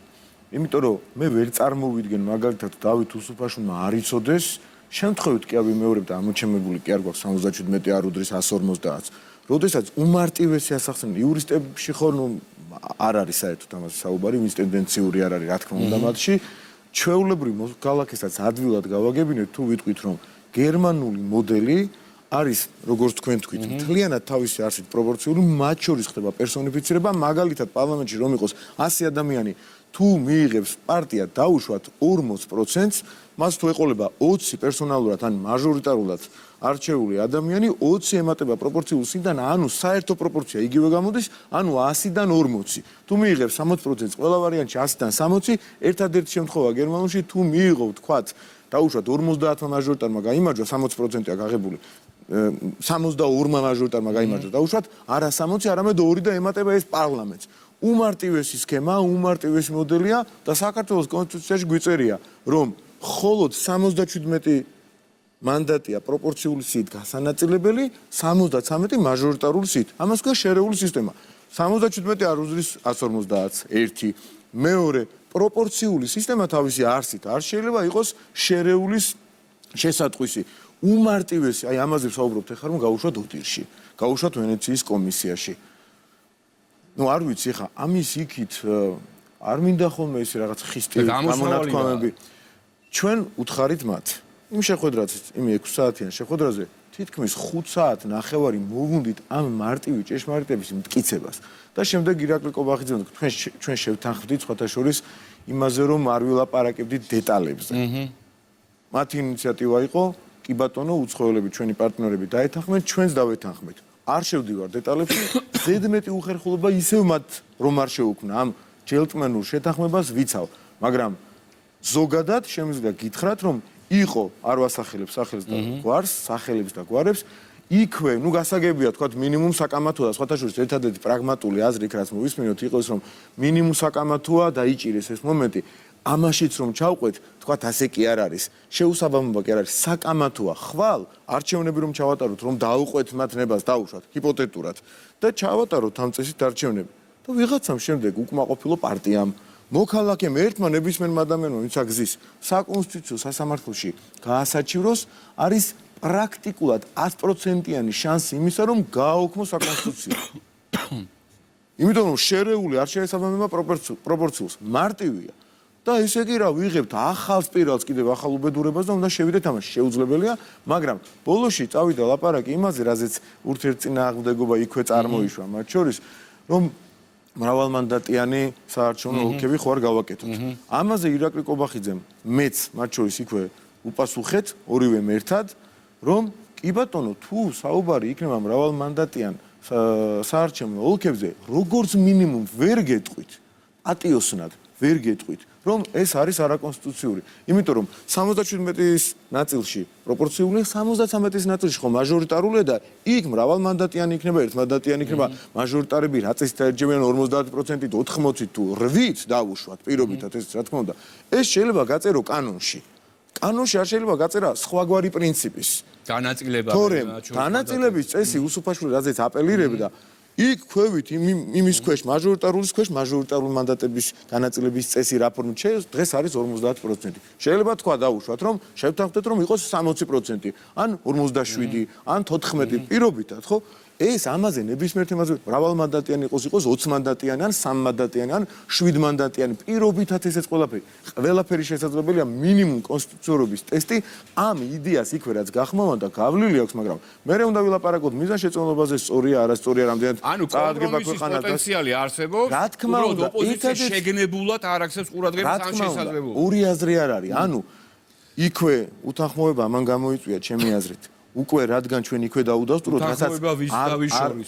იმიტომ რომ მე ვერ წარმოვიდგენ მაგალითად დავით უსუფაშვილმა არ იცოდეს, შემთხვევით კი ავიმეორებ და ამოჩემებული კი არ გვაქვს 77 არ უდრის 150-ს. როდესაც უმარტივესი ასახსენებელი იურისტებში ხო არ არის საერთოდ ამაზე საუბარი, ვინც ტენდენციური არ არის, რა თქმა უნდა მათში. ჩვეულებრივ ქალაქესაც ადვილად გავაგებინეთ თუ ვიტყვით რომ გერმანული მოდელი არის როგორც თქვენ თქვით, მთლიანად თავისი არსით პროპორციული, მათ შორის ხდება პერსონიფიცირება, მაგალითად პარლამენტში რომ იყოს 100 ადამიანი, თუ მიიღებს პარტია დაუშვათ 40%-ს, მას თუ ეყოლება 20 პერსონალურად ან მაჟორიტარულად არჩეული ადამიანი, 20 ემატება პროპორციულ სიდან, ანუ საერთო პროპორცია იგივე გამოდის, ანუ 100-დან 40. თუ მიიღებს 60%-ს ყველა ვარიანტში 100-დან 60, ერთადერთი შემთხვევა გერმანიაში თუ მიიღო, თქვათ, დაუშვათ 50-მა მაჟორიტარმა გაიმარჯვა, 60%-ია გაღებული. 62-მა მაჟორიტარმა გაიმარჯვა დაუშვათ, არა 60, არამედ 2 და ემატება ეს პარლამენტს. უმარტივესი სქემა, უმარტივესი მოდელია და საქართველოს კონსტიტუციაში გვიწერია, რომ მხოლოდ 77 მანდატია პროპორციული სიით გასანაწილებელი, 73 მაჟორიტარული სიით. ამას ქვია შერეული სისტემა. 77 არ უძრის 150-ს, 1. მეორე, პროპორციული სისტემა თავისი არსით არ შეიძლება იყოს შერეულის შესატყვისი. უმარტივესი, აი ამაზე ვსაუბრობთ ახლა რომ გაუშვათ ოდირში, გაუშვათ ვენეციის კომისიაში. ნუ არ ვიცი ხა, ამის იქით არ მინდა ხოლმე ეს რაღაც ხისტი გამონათქვამები. ჩვენ უთხარით მათ. იმ შეხვედრაც, იმ 6 საათიან შეხვედრაზე თითქმის 5 საათ ნახევარი მოვუნდით ამ მარტივი ჭეშმარიტების მტკიცებას. და შემდეგ ირაკლი კობახიძემ ჩვენ შევთანხმდით სხვათა შორის იმაზე, რომ არ ვილაპარაკებდით დეტალებზე. მათი ინიციატივა იყო, კი ბატონო, უცხოელები ჩვენი პარტნიორები დაეთანხმენ, ჩვენც დავეთანხმეთ. არ შევდივარ დეტალებში, ზედმეტი უხერხულობა ისევ მათ რომ არ შეუქმნა ამ ჯელტმენურ შეთანხმებას ვიცავ, მაგრამ ზოგადად შემიძლია გითხრათ, რომ იყო არ ვასახელებ სახელს და გვარს, სახელებს და გვარებს, იქვე, ნუ გასაგებია თქვა მინიმუმ საკამათოა, სხვათა შორის ერთადერთი პრაგმატული აზრი, რაც მოვისმინოთ, იყო ის, რომ მინიმუმ საკამათოა დაიჭირეს ეს მომენტი. ამაშიც რომ ჩავყვეთ, თქვა ასე კი არ არის. შეუსაბამობა კი არ არის, საკამათოა. ხვალ არჩევნები რომ ჩავატაროთ, რომ დაუყვეთ მათ ნებას, დაუშვათ ჰიპოთეტურად და ჩავატაროთ ამ წესით არჩევნები. და ვიღაცამ შემდეგ უკმაყოფილო პარტიამ მოქალაქემ ერთმა ნებისმიერმა ადამიანმა, ვინც აგზის საკონსტიტუციო სასამართლოში გაასაჩივროს, არის პრაქტიკულად 100%-იანი შანსი იმისა, რომ გააოქმოს საკონსტიტუციო. იმიტომ რომ შერეული არ შეესაბამება პროპორციულს, მარტივია. და ესე იგი რა ვიღებთ ახალ სპირალს კიდევ ახალ უბედურებას და უნდა შევიდეთ ამაში. შეუძლებელია, მაგრამ ბოლოში წავიდა ლაპარაკი იმაზე, რაზეც ურთიერთწინააღმდეგობა იქვე წარმოიშვა, მათ შორის, რომ მრავალმანდატიანი საარჩევნო ოლქები ხო არ გავაკეთოთ. ამაზე ირაკლი კობახიძემ მეც მათ შორის იქვე უპასუხეთ ორივემ ერთად, რომ კი ბატონო, თუ საუბარი იქნება მრავალმანდატიან საარჩევნო ოლქებზე, როგორც მინიმუმ ვერ გეტყვით, პატიოსნად ვერ გეტყვით, რომ ეს არის არაკონსტიტუციური. იმიტომ რომ 77-ის ნაწილში პროპორციულია, 73-ის ნაწილში ხო მაჟორიტარულია და იქ მრავალმანდატიანი იქნება, ერთმანდატიანი იქნება, მაჟორიტარები რა წესით დაერჯებიან 50%-ით, 80-ით თუ 8-ით დავუშვათ პირობითად ეს რა თქმა უნდა. ეს შეიძლება გაწერო კანონში. კანონში არ შეიძლება გაწერა სხვაგვარი პრინციპის. განაწილება. თორემ განაწილების წესი უსუფაშვილი რაზეც აპელირებდა იქ ქვევით იმის ქვეშ მაჟორიტარულის ქვეშ მაჟორიტარული მანდატების განაწილების წესი რა ფორმით შეიძლება დღეს არის 50%. შეიძლება თქვა დაუშვათ რომ შევთანხმდეთ რომ იყოს 60% ან 47 ან 14 პირობითად ხო ეს ამაზე ნებისმიერ თემაზე მრავალმანდატიანი იყოს 20 მანდატიანი ან 3 მანდატიანი ან 7 მანდატიანი პირობითად ესეც ყველაფერი შესაძლებელია მინიმუმ კონსტიტუციურობის ტესტი ამ იდეას იქვე რაც გახმოვან და გავლილი აქვს მაგრამ მე უნდა ვილაპარაკოთ მიზანშეწონებაზე სწორია არასწორია რამდენად წაადგება ქვეყანა და პოტენციალი არსებობს რა თქმა უნდა ოპოზიცია შეგნებულად არ აქცევს ყურადღებას ან შესაძლებლობას ორი აზრი არ არის ანუ იქვე უთანხმოება ამან გამოიწვია ჩემი აზრით უკვე რადგან ჩვენ იქვე დაუდასტუროთ, რასაც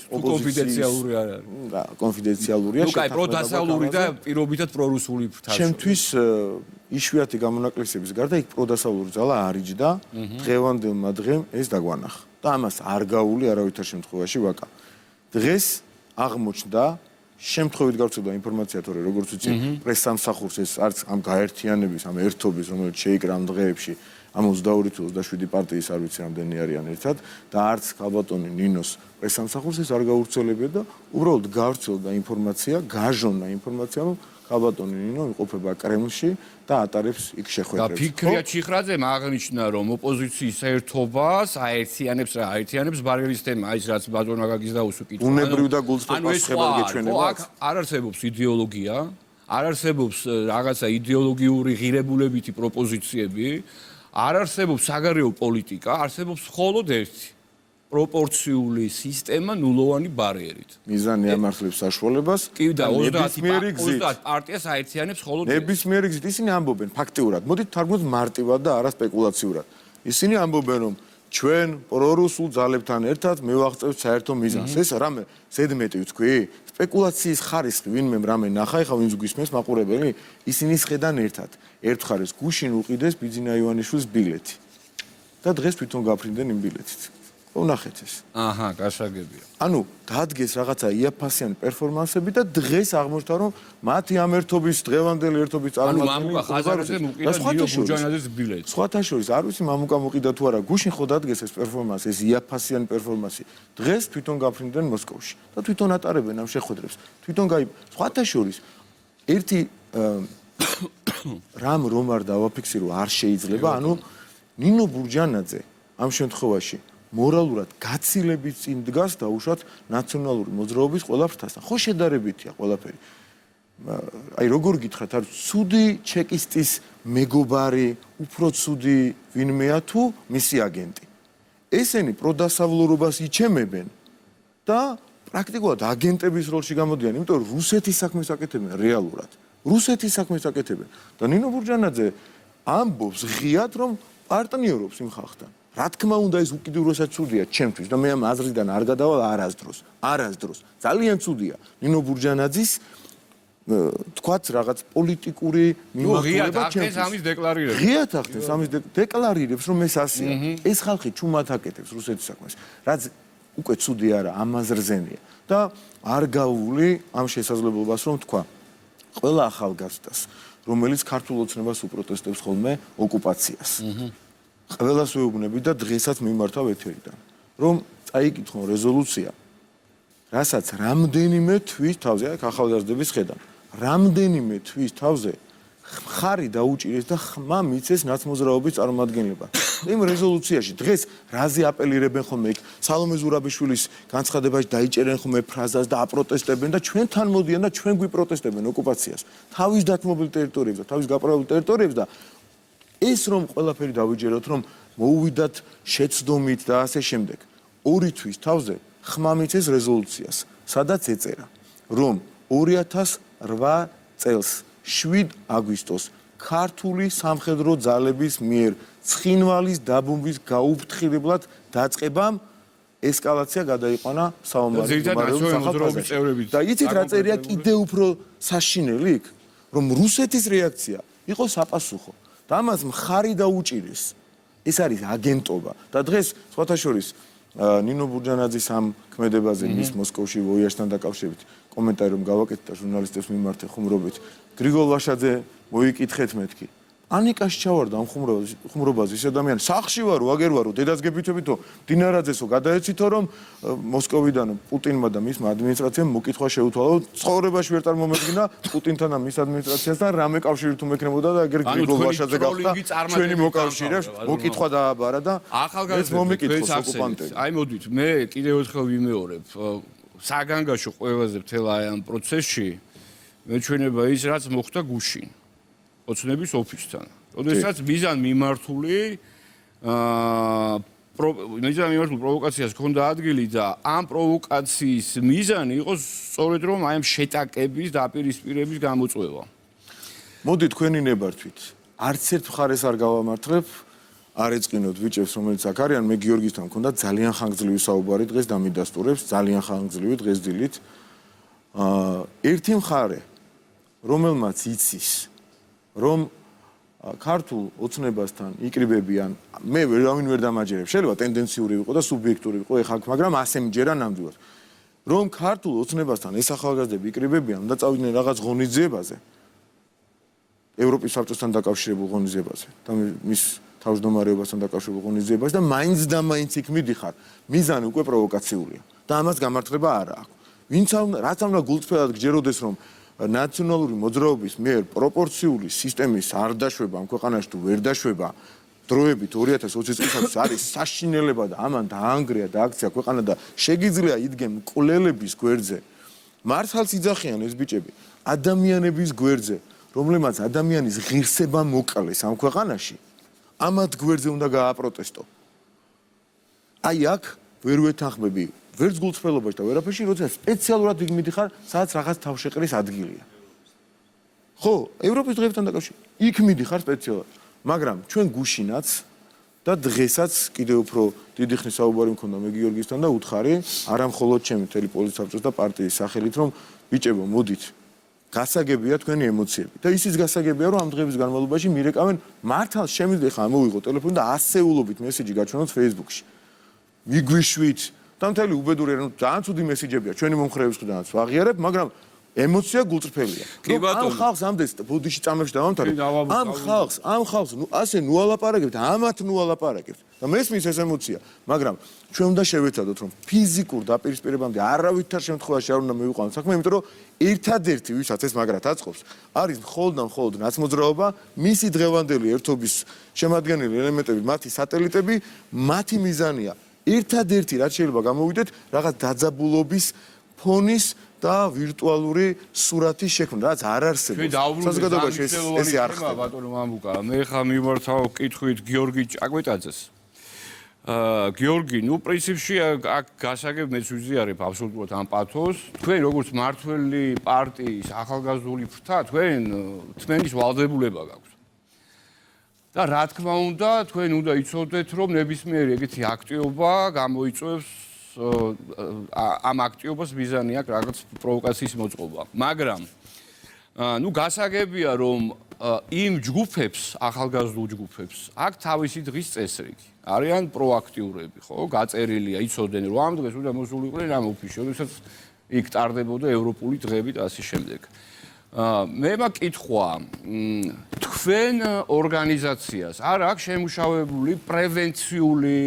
კონფიდენციალური არ არის. რა, კონფიდენციალურია. ნუ კაი, პროდასავლური და პირობითად პრორუსული ფრთაში. ჩემთვის იშვიათი გამონაკლისების გარდა იქ პროდასავლური ძალა არიჯდა, დღევანდელმა დღემ ეს დაგვანახა. და ამას არ გაული არავითარ შემთხვევაში ვაკა. დღეს აღმოჩნდა შემთხვევით გავრცელდა ინფორმაცია თორე როგორც ვიცი, პრესსამსახურს ეს არც ამ გაერთიანების, ამ ერთობის, რომელიც შეიკრა ამ დღეებში ამ 22 თუ 27 პარტიის არ ვიცი რამდენი არიან ერთად და არც ქალბატონი ნინოს პრესსამსახურს ეს არ გავრცელებია და უბრალოდ გავრცელდა ინფორმაცია, გაჟონა ინფორმაცია, რომ ქალბატონი ნინო იმყოფება კრემლში და ატარებს იქ შეხვედრებს. და ფიქრია ჩიხრაძემ აღნიშნა, რომ ოპოზიციის ერთობას აერთიანებს ბარგელის თემა, ის რაც ბატონმა გაგის დაუსვა კითხვა. უნებრივ და გულწრფელ გეჩვენებას. არ არსებობს იდეოლოგია, არ არსებობს რაღაცა იდეოლოგიური ღირებულებითი პროპოზიციები. არ არსებობს საგარეო პოლიტიკა, არსებობს მხოლოდ ერთი პროპორციული სისტემა ნულოვანი ბარიერით. მიზანი ამართლებს საშუალებას. კი და 30 პარტიას აერთიანებს მხოლოდ ნებისმიერი გზით ისინი ამბობენ ფაქტიურად. მოდით თარგმნოთ მარტივად და არა სპეკულაციურად. ისინი ამბობენ რომ ჩვენ პრორუსულ ძალებთან ერთად მივაღწევთ საერთო მიზანს. ეს რამე ზედმეტი ვთქვი? სპეკულაციის ხარისხი ვინმე რამე ნახა, ეხლა ვინც გვისმენს მაყურებელი, ისინი შედან ერთად. ერთხარეს გუშინ უყიდეს ბიძინა ივანიშვილის ბილეთი. და დღეს თვითონ გაფრინდნენ იმ ბილეთით. ვნახეთ ეს. აჰა, გასაგებია. ანუ დადგეს რაღაცა იაფასიანი პერფორმანსები და დღეს აღმოჩნდა რომ მათი ამ ერთობის დღევანდელი ერთობის წარმომადგენლები ხაზარზე მუყიდა გიო ბუჯანაძის ბილეთი. სხვათა შორის არ ვიცი მამუკა მუყიდა თუ არა, გუშინ ხო დადგეს ეს პერფორმანსი, ეს იაფასიანი პერფორმანსი. დღეს თვითონ გაფრინდნენ მოსკოვში და თვითონ ატარებენ ამ შეხვედრებს. თვითონ სხვათა შორის ერთი რამ რომ არ დავაფიქსირო არ შეიძლება, ანუ ნინო ბურჯანაძე ამ შემთხვევაში მორალურად გაცილებით წინ დგას დაუშვათ ნაციონალური მოძრაობის ყველა ფრთასთან. ხო შედარებითია ყველაფერი. აი როგორ გითხრათ, არის ცუდი ჩეკისტის მეგობარი, უფრო ცუდი ვინმეა თუ მისი აგენტი. ესენი პროდასავლურობას იჩემებენ და პრაქტიკულად აგენტების როლში გამოდიან, იმიტომ რომ რუსეთის საქმეს აკეთებენ რეალურად. რუსეთის საქმეს აკეთებენ და ნინო ბურჯანაძე ამბობს ღიად, რომ პარტნიორობს იმ ხალხთან. რა თქმა უნდა, ეს უკიდურესად ცუდია ჩემთვის და მე ამ აზრიდან არ გადავალ არასდროს. ძალიან ცუდია ნინო ბურჯანაძის თქვათ რაღაც პოლიტიკური მიმართულება ჩემთვის. ამის დეკლარირება. ღიად ახდენს ამის დეკლარირებს, რომ ეს ასეა. ეს ხალხი ჩუმად აკეთებს რუსეთის საქმეს. რაც უკვე ცუდი არა, ამაზრზენია და არ გავული ამ შესაძლებლობას, რომ თქვა ყველა ახალგაზრდას, რომელიც ქართულ ოცნებას უპროტესტებს ხოლმე ოკუპაციას. ყველას ვეუბნები და დღესაც მიმართავ ეთერიდან, რომ წაიკითხონ რეზოლუცია, რასაც რამდენიმე თვის თავზე, აქ ახალგაზრდების ხედან, რამდენიმე თვის თავზე ხარი დაუჭირეს და ხმა მიცეს ნაცმოძრაობის წარმომადგენლებმა. იმ რეზოლუციაში დღეს რაზე აპელირებენ ხოლმე იქ სალომე ზურაბიშვილის განცხადებაში დაიჭერენ ხოლმე ფრაზას და აპროტესტებენ და ჩვენთან მოდიან და ჩვენ გვიპროტესტებენ ოკუპაციას. თავის დათმობილ ტერიტორიებზე, თავის გაპრობილ ტერიტორიებზე და ეს რომ ყველაფერი დავიჯეროთ, რომ მოუვიდათ შეცდომით და ასე შემდეგ. 2 თვის თავზე ხმა მიცეს რეზოლუციას, სადაც ეწერა, რომ 2008 წელს 7 აგვისტოს ქართული სამხედრო ძალების მიერ ცხინვალის დაბომბვის გაუფრთხილებლად დაწყებამ ესკალაცია გადაიყვანა საომარი მოძრაობის. და იცით რა წერია კიდე უფრო საშინელი იქ, რომ რუსეთის რეაქცია იყო საპასუხო და ამას მხარი დაუჭირეს. ეს არის აგენტობა და დღეს სხვათა შორის ნინო ბურჯანაძის ამ ქმედებაზე მის მოსკოვში ვოიაჟთან დაკავშირებით კომენტარი რომ გავაკეთე და ჟურნალისტებს მიმართე ხუმრობით გრიგოლ ვაშაძე მოიკითხეთ მეთქი ანიკაში ჩავარდა ამ ხუმრობაზე ის ადამიანი სახში ვარო აგერ ვარო დედას გებითებითო დინარაძესო გადაეცითო რომ მოსკოვიდან პუტინმა და მისმა ადმინისტრაციამ მოკითხვა შეუთვალა ცხოვრებაში ვერ წარმომედგინა პუტინთან და მის ადმინისტრაციასთან რამე კავშირი თუ მექნებოდა და აგერ გრიგოლ ვაშაძე გახდა ჩვენი მოკავშირე მოკითხვა დააბარა და ეს მომიკითხოს ოკუპანტები აი მოდით მე კიდევ ერთხელ ვიმეორებ საგანგაშო ყველაზე მთელ აი ამ პროცესში მეჩვენება ის რაც მოხდა გუშინ ოცნების ოფისთან. როდესაც მიზან მიმართული პროვოკაციას ჰქონდა ადგილი და ამ პროვოკაციის მიზანი იყო სწორედ რომ აი ამ შეტაკების დაპირისპირების გამოწვევა. მოდი თქვენი ნებართვით. არც ერთ მხარეს არ გავამართლებ, არ ეწყინოთ ბიჭებს, რომელიც აქ არიან, მე გიორგისთან მქონდა ძალიან ხანგრძლივი საუბარი დღეს დამიდასტურებს, ძალიან ხანგრძლივი დღეს დილით. ერთი მხარე, რომელმაც იცის რომ ქართულ ოცნებასთან იკრიბებიან, მე ვერავინ ვერ დამაჯერებ, შეიძლება ტენდენციური ვიყო და სუბიექტური ვიყო ეხლა, მაგრამ ასე მჯერა ნამდვილად. რომ ქართულ ოცნებასთან ეს ახალგაზრდები იკრიბებიან, უნდა წავიდნენ რაღაც ღონისძიებაზე. ევროპის საბჭოსთან დაკავშირებულ ღონისძიებაზე და მის თავმჯდომარეობასთან დაკავშირებულ ღონისძიებაზე და მაინც და მაინც იქ მიდიხარ. მიზანი უკვე პროვოკაციულია და ამას გამართლება არ აქვს. ვინც რაც უნდა გულწრფელად გჯეროდეს რომ ნაციონალური მოძრაობის მიერ პროპორციული სისტემის არ დაშვება ამ ქვეყანაში თუ ვერ დაშვება დროებით 2020 წელს არის საშინელება და ამან დაანგრია და აქცია ქვეყანა და შეგიძლია იდგენ მკვლელების გვერდზე მართალს იძახიან ეს ბიჭები ადამიანების გვერდზე რომლებმაც ადამიანის ღირსება მოკლეს ამ ქვეყანაში ამათ გვერდზე უნდა გააპროტესტო აი აქ ვერ ვეთანხმები ვერც გულწრფელობაში და ვერაფერში, როცა სპეციალურად იქ მიდიხარ, სადაც რაღაც თავშეყრის ადგილია. ხო, ევროპის დღეებთან დაკავშირებით, იქ მიდიხარ სპეციალურად, მაგრამ ჩვენ გუშინაც და დღესაც კიდევ უფრო დიდი ხნის საუბარი მქონდა მე გიორგისთან და უთხარი, არა მხოლოდ ჩემი მთელი პოლიტსაბჭოს და პარტიის სახელით, რომ ბიჭებო, მოდით. გასაგებია თქვენი ემოციები და ისიც გასაგებია, რომ ამ დღეების განმავლობაში მირეკავენ მართალ შემიძლია ხა მოვიღო ტელეფონი და ასეულობით მესიჯი გაჩვენოთ Facebook-ში. მიგვიშვით და მთელი უბედური რომ ძალიან ცუდი მესიჯებია ჩვენი მომხრეების მხრიდანაც ვაღიარებ, მაგრამ ემოცია გულწრფელია. ამ ხალხს ამდენს ბოდიში წამებში დავამთავრებ. ამ ხალხს ასე ნუალაპარაკებთ, ამათ ნუალაპარაკებთ. და მესმის ეს ემოცია, მაგრამ ჩვენ უნდა შევეცადოთ რომ ფიზიკურ დაპირისპირებამდე არავითარ შემთხვევაში არ უნდა მივიყვანოთ საქმე, იმიტომ რომ ერთადერთი ვისაც ეს მაგრად აწყობს, არის მხოლოდ ნაცმოძრაობა, მისი დღევანდელი ერთობის შემადგენელი ელემენტები, მათი სატელიტები, მათი მიზანია ერთადერთი რაც შეიძლება გამოვიდეთ რაღაც დაძაბულობის ფონის და ვირტუალური სურათის შექმნა, რაც არ არსებობს. საზოგადოებაში ესე არ ხდება. ბატონო მამუკა, მე ხა მიმართავ კითხვით გიორგი ჭაკვეტაძეს. გიორგი, ნუ პრინციპში აქ გასაგებ მეც ვიზიარებ აბსოლუტურად ამ პათოს. თქვენ როგორც მართველი პარტიის ახალგაზრდული ფრთა, თქვენ თმენის ვალდებულება გაქვთ. და რა თქმა უნდა, თქვენ უნდა იცოდეთ, რომ ნებისმიერი ეგეთი აქტივობა გამოიწვევს ამ აქტივობას მიზანი აქვს რაღაც პროვოკაციის მოწყობა. მაგრამ ნუ გასაგებია, რომ იმ ჯგუფებს, ახალგაზრდულ ჯგუფებს, აქ თავისი დღის წესრიგი. არიან პროაქტიურები, ხო? გაწერილია, იცოდნენ, რომ ამ დღეს უნდა მოსულიყვნენ ამ ოფისში, როდესაც იქ ტარდებოდა ევროპული დღეები და ასე შემდეგ. მე მაკითხვა, თქვენ ორგანიზაციას არ აქვს შემუშავებული პრევენციული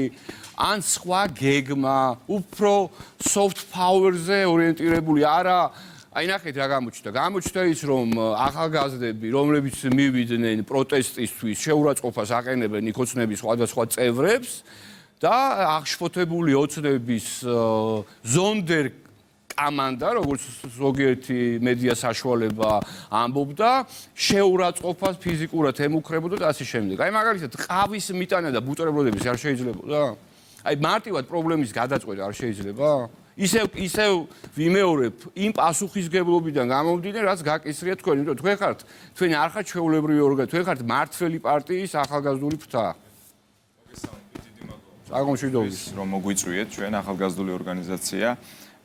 ან სხვა გეგმა, უფრო soft power-ზე ორიენტირებული, არა, აი ნახეთ რა გამოჩნდა. გამოჩნდა ის, რომ ახალგაზრდები, რომლებიც მივიდნენ პროტესტისთვის, შეურაცხყოფას აყენებენ იქ ოცნების სხვადასხვა წევრებს და აღშფოთებული ოცნების ზონდერ კამანდა, როგორც ზოგიერთი მედია საშუალება ამბობდა, შეურაცხყოფას ფიზიკურად ემუქრებოდა და ასე შემდეგ. აი მაგალითად, ყავის მიტანა და ბუტერბროდების არ შეიძლებოდა? აი მარტივად პრობლემის გადაწყვეტა არ შეიძლება? ისევ ვიმეორებ იმ პასუხისგებლობიდან გამომდინე, რაც გაკისრია თქვენ, იმიტომ თქვენ ხართ, თქვენ არ ხართ ჩვეულებრივი ორგანო, თქვენ ხართ მართველი პარტიის ახალგაზრდული ფრთა. საგონშიდობის რომ მოგვიწვიეთ ჩვენ ახალგაზრდული ორგანიზაცია.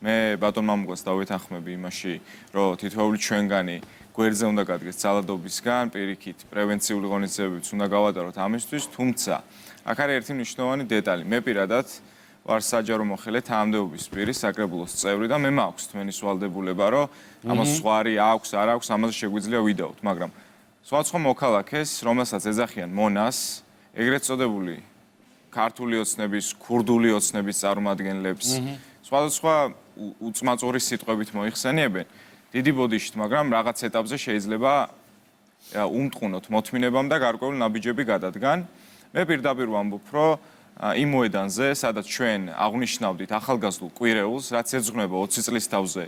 მე ბატონ მამუკას დავეთანხმები იმაში, რომ თითოეული ჩვენგანი გვერდზე უნდა გადგეს ძალადობისგან, პირიქით პრევენციული ღონისძიებებიც უნდა გავატაროთ ამისთვის, თუმცა აქ არის ერთი მნიშვნელოვანი დეტალი. მე პირადად ვარ საჯარო მოხელე თანამდებობის პირის საკრებულოს წევრი და მე მაქვს თქვენის ვალდებულება, რომ ამას სხვარი აქვს, არ აქვს, ამაზე შეგვიძლია ვიდაოთ, მაგრამ სხვადასხვა მოქალაქეს, რომელსაც ეძახიან მონას, ეგრეთ წოდებული ქართული ოცნების, ქურდული ოცნების წარმომადგენლებს, სხვადასხვა უწმაწური სიტყვებით მოიხსენიებენ დიდი ბოდიშით, მაგრამ რაღაც ეტაპზე შეიძლება უმტყუნოთ მოთმინებამ და გარკვეული ნაბიჯები გადადგან. მე პირდაპირ ვამბობ, რომ იმ მოედანზე, სადაც ჩვენ აღნიშნავდით ახალგაზრდულ კვირეულს, რაც ეძღვნება 20 წლის თავზე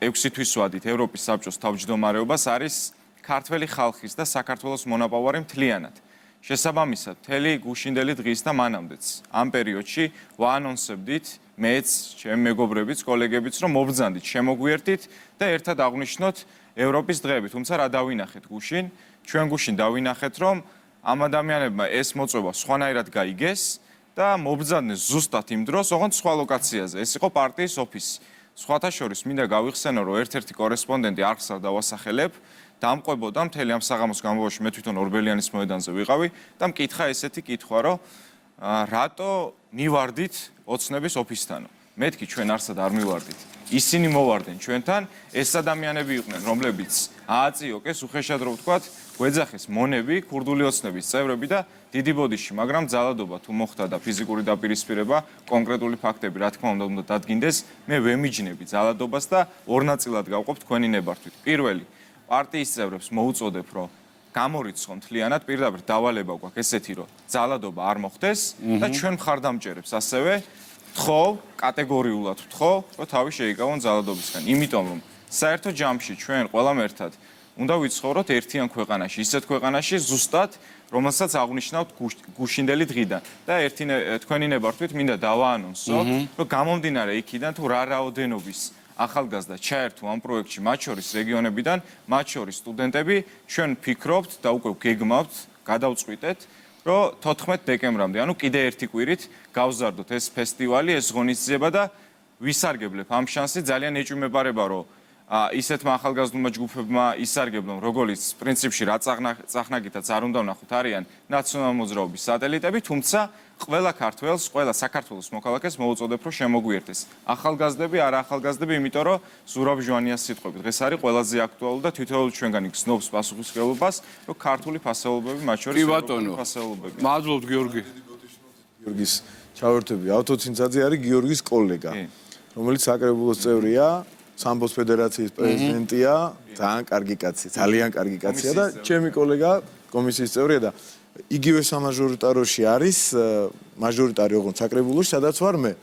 6 თვის ვადით ევროპის საბჭოს თავმჯდომარეობას, არის ქართველი ხალხის და საქართველოს მონაპოვარი მთლიანად. შესაბამისად, მთელი გუშინდელი დღის და მანამდეც ამ პერიოდში ვაანონსებდით მეც, ჩემი მეგობრებიც, კოლეგებიც, რომ მობრძანდით, შემოგვიერთდით და ერთად აღნიშნოთ ევროპის დღეები. თუმცა რა დავინახეთ გუშინ? ჩვენ გუშინ დავინახეთ, რომ ამ ადამიანებმა ეს მოწვევა სხვანაირად გაიგეს და მობრძანდნენ ზუსტად იმ დროს, ოღონდ სხვა ლოკაციაზე. ეს იყო პარტიის ოფისი. სხვათა შორის მინდა გავიხსენო, რომ ერთ-ერთი კორესპონდენტი არხს არ დავასახელებ, დამყვებოდა მთელი ამ საღამოს განმავლობაში მე თვითონ ორბელიანის მოედანზე ვიყავი და მკითხა ესეთი კითხვა, რომ რატო მივარდით ოცნების ოფისთანო? მეთქი ჩვენ არსად არ მივარდით. ისინი მოვარდნენ ჩვენთან, ეს ადამიანები იყვნენ, რომლებიც ააწიოკეს, უხეშად რო ვთქვათ, გვეძახეს მონები, ქურდული ოცნების წევრები და დიდი ბოდიში, მაგრამ ძალადობა თუ მოხდა და ფიზიკური დაპირისპირება, კონკრეტული ფაქტები, რა თქმა უნდა დადგინდეს, მე ვემიჯნები ძალადობას და ორ ნაწილად გავყოფ თქვენი ნებართვით. პირველი, პარტიის წევრებს მოუწოდებ, რომ გამორიცხონ მთლიანად, პირდაპირ დავალება გვაქვს ესეთი, რომ ძალადობა არ მოხდეს და ჩვენ მხარდამჭერებს ასევე ვთხოვ, კატეგორიულად ვთხოვ, რომ თავი შეიკავონ ძალადობისგან. იმიტომ რომ საერთო ჯამში ჩვენ ყველამ ერთად უნდა ვიცხოვროთ ერთიან ქვეყანაში, ისეთ ქვეყანაში ზუსტად, რომელსაც აღნიშნავთ გუშინდელი დღიდან. და თქვენი ნებართვით მინდა დავაანონსო, რომ გამომდინარე იქიდან თუ რა რაოდენობის ახალგაზრდა ჩაერთო ამ პროექტში, მათ შორის რეგიონებიდან, მათ შორის სტუდენტები, ჩვენ ფიქრობთ და უკვე გეგმავთ, გადავწყვიტეთ, რომ 14 დეკემბრამდე, ანუ კიდე ერთი კვირით გავზარდოთ ეს ფესტივალი, ეს ღონისძიება და ვისარგებლებ ამ შანსით. ძალიან ეჭვმეპარება, რომ ისეთმა ახალგაზრდულმა ჯგუფებმა ისარგებლონ, როგორც პრინციპში რა წახნაგითაც არ უნდა ვნახოთ, არიან ნაციონალური მოძრაობის სატელიტები, თუმცა ყველა ქართველს, ყველა საქართველოს მოქალაქეს მოუწოდებ, რომ შემოგვიერთდეს. ახალგაზრდები, არა ახალგაზრდები, იმიტომ რომ ზურაბ ჟვანიას სიტყვებით. დღეს არის ყველაზე აქტუალური და თითოეული ჩვენგანი გრძნობს პასუხისმგებლობას, რომ ქართული ფასეულობები, მათ შორის ევროპული ფასეულობები. მადლობთ გიორგი. გიორგის ჩავერთვები, ავტოცინძაძე არის გიორგის კოლეგა, რომელიც საკრებულოს წევრია. სამბოს ფედერაციის პრეზიდენტია, ძალიან კარგი კაცი, ძალიან კარგი კაცია და ჩემი კოლეგა კომისიის წევრია და იგივე სამაჟორიტაროში არის, მაჟორიტარი ოღონდ საკრებულოში, სადაც ვარ მე.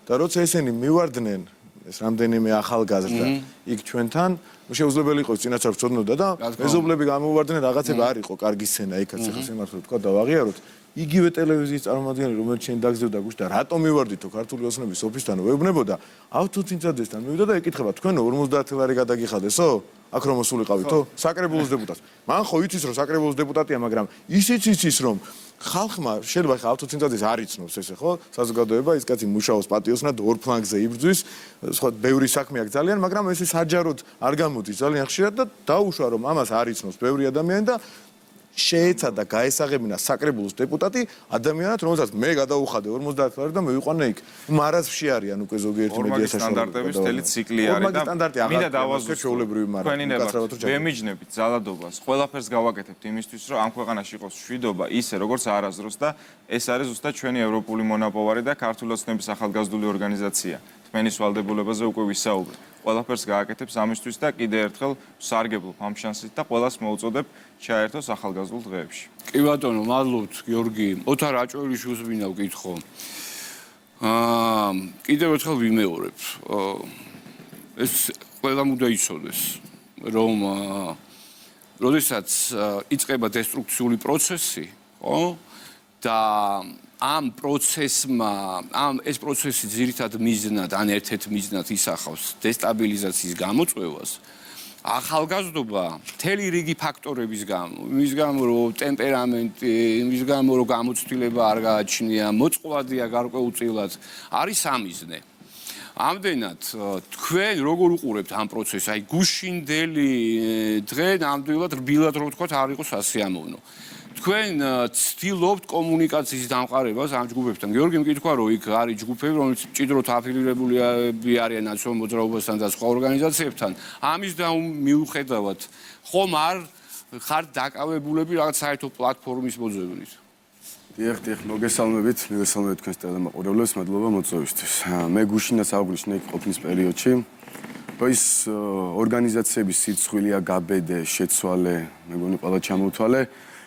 და როცა ესენი მივარდნენ ეს რამდენიმე ახალგაზრდა იქ ჩვენთან შეუძლებელი იყო წინასწარ ვწოდნოდა და მეზობლები გამოუვარდნენ რაღაცები არ იყო კარგი სცენა იქაც ახლა სიმართლე თქვა და ვაღიაროთ იგივე ტელევიზიის წარმომადგენელი რომელიც შენ დაგზევდა გუშინ და რატომ მივარდითო ქართული ოცნების ოფისთან ვეუბნებოდა ავტოცინცაძესთან მივიდა და ეკითხება თქვენო 50 ლარი გადაგიხადესო აქ რომ მოსულიყავითო საკრებულოს დეპუტატს მან ხო იცის რომ საკრებულოს დეპუტატია მაგრამ ისიც იცის რომ ხალხმა შეიძლება ხა ავტოცინცაძეს არ იცნობს ესე ხო საზოგადოება ის კაცი მუშაობს პატიოსნად ორ ფლანგზე იბრძვის სხვა ბევრი საქმე აქვს ძალიან მაგრამ ესე საჯაროდ არ გამოდის ძალიან ხშირად და დაუშვა რომ ამას არ იცნობს ბევრი ადამიანი და შეეცადა გაესაღებინა საკრებულოს დეპუტატი ადამიანად რომელსაც მე გადაუხადე 50 ლარი და მევიყვანე იქ მარაზმში არიან უკვე ზოგიერთი მედია სტანდარტების მთელი ციკლი არის და მინდა დავაზუსტო ჩვეულებრივი მაგრამ ვემიჯნებით ძალადობას ყველაფერს გავაკეთებთ იმისთვის რომ ამ ქვეყანაში იყოს მშვიდობა ისე როგორც არასდროს და ეს არის ზუსტად ჩვენი ევროპული მონაპოვარი და ქართული ოცნების ახალგაზრდული ორგანიზაცია თქვენის ვალდებულებაზე უკვე ვისაუბრეთ ყველაფერს გააკეთებს ამისთვის და კიდე ერთხელ სარგებლობ ამ შანსით და ყველას მოვუწოდებ ჩაერთოს ახალგაზრდულ დღეებში. კი ბატონო, მადლობთ გიორგი. ოთარ აჭველიშვილს მინდა ვკითხო. კიდევ ერთხელ ვიმეორებ. ეს ყველამ უნდა იცოდეს, რომ როდესაც იწყება დესტრუქციული პროცესი, ხო? და ამ პროცესმა, ეს პროცესი ძირითადად მიზნად, ან ერთ-ერთ მიზნად ისახავს დესტაბილიზაციის გამოწვევას, ახალგაზრდობა მთელი რიგი ფაქტორების გამო, იმის გამო, რომ ტემპერამენტი, იმის გამო, რომ გამოცდილება არ გააჩნია, მოწყვლადია გარკვეულწილად, არის სამიზნე. ამდენად თქვენ როგორ უყურებთ ამ პროცესს? აი გუშინდელი დღე ნამდვილად რბილად რო ვთქვათ, არ იყო სასიამოვნო. თქვენ ცდილობთ კომუნიკაციის დამყარებას ამ ჯგუფებთან. გიორგი მკითხვა, რომ იქ არის ჯგუფები, რომელიც მჭიდროდ აფილირებულები არიან ნაციონალურ მოძრაობასთან და სხვა ორგანიზაციებთან. ამის მიუხედავად, ხომ არ ხართ დაკავებულები რაღაც საერთო პლატფორმის მოძებნით? დიახ, მოგესალმებით თქვენს ტელემაყურებლებს, მადლობა მოწვევისთვის. მე გუშინაც აგვისტოს იქ ყოფნის პერიოდში ის ორგანიზაციების სიცხვილია, გაბედე, შეცვალე, მეგონი ყველა ჩამოთვალე.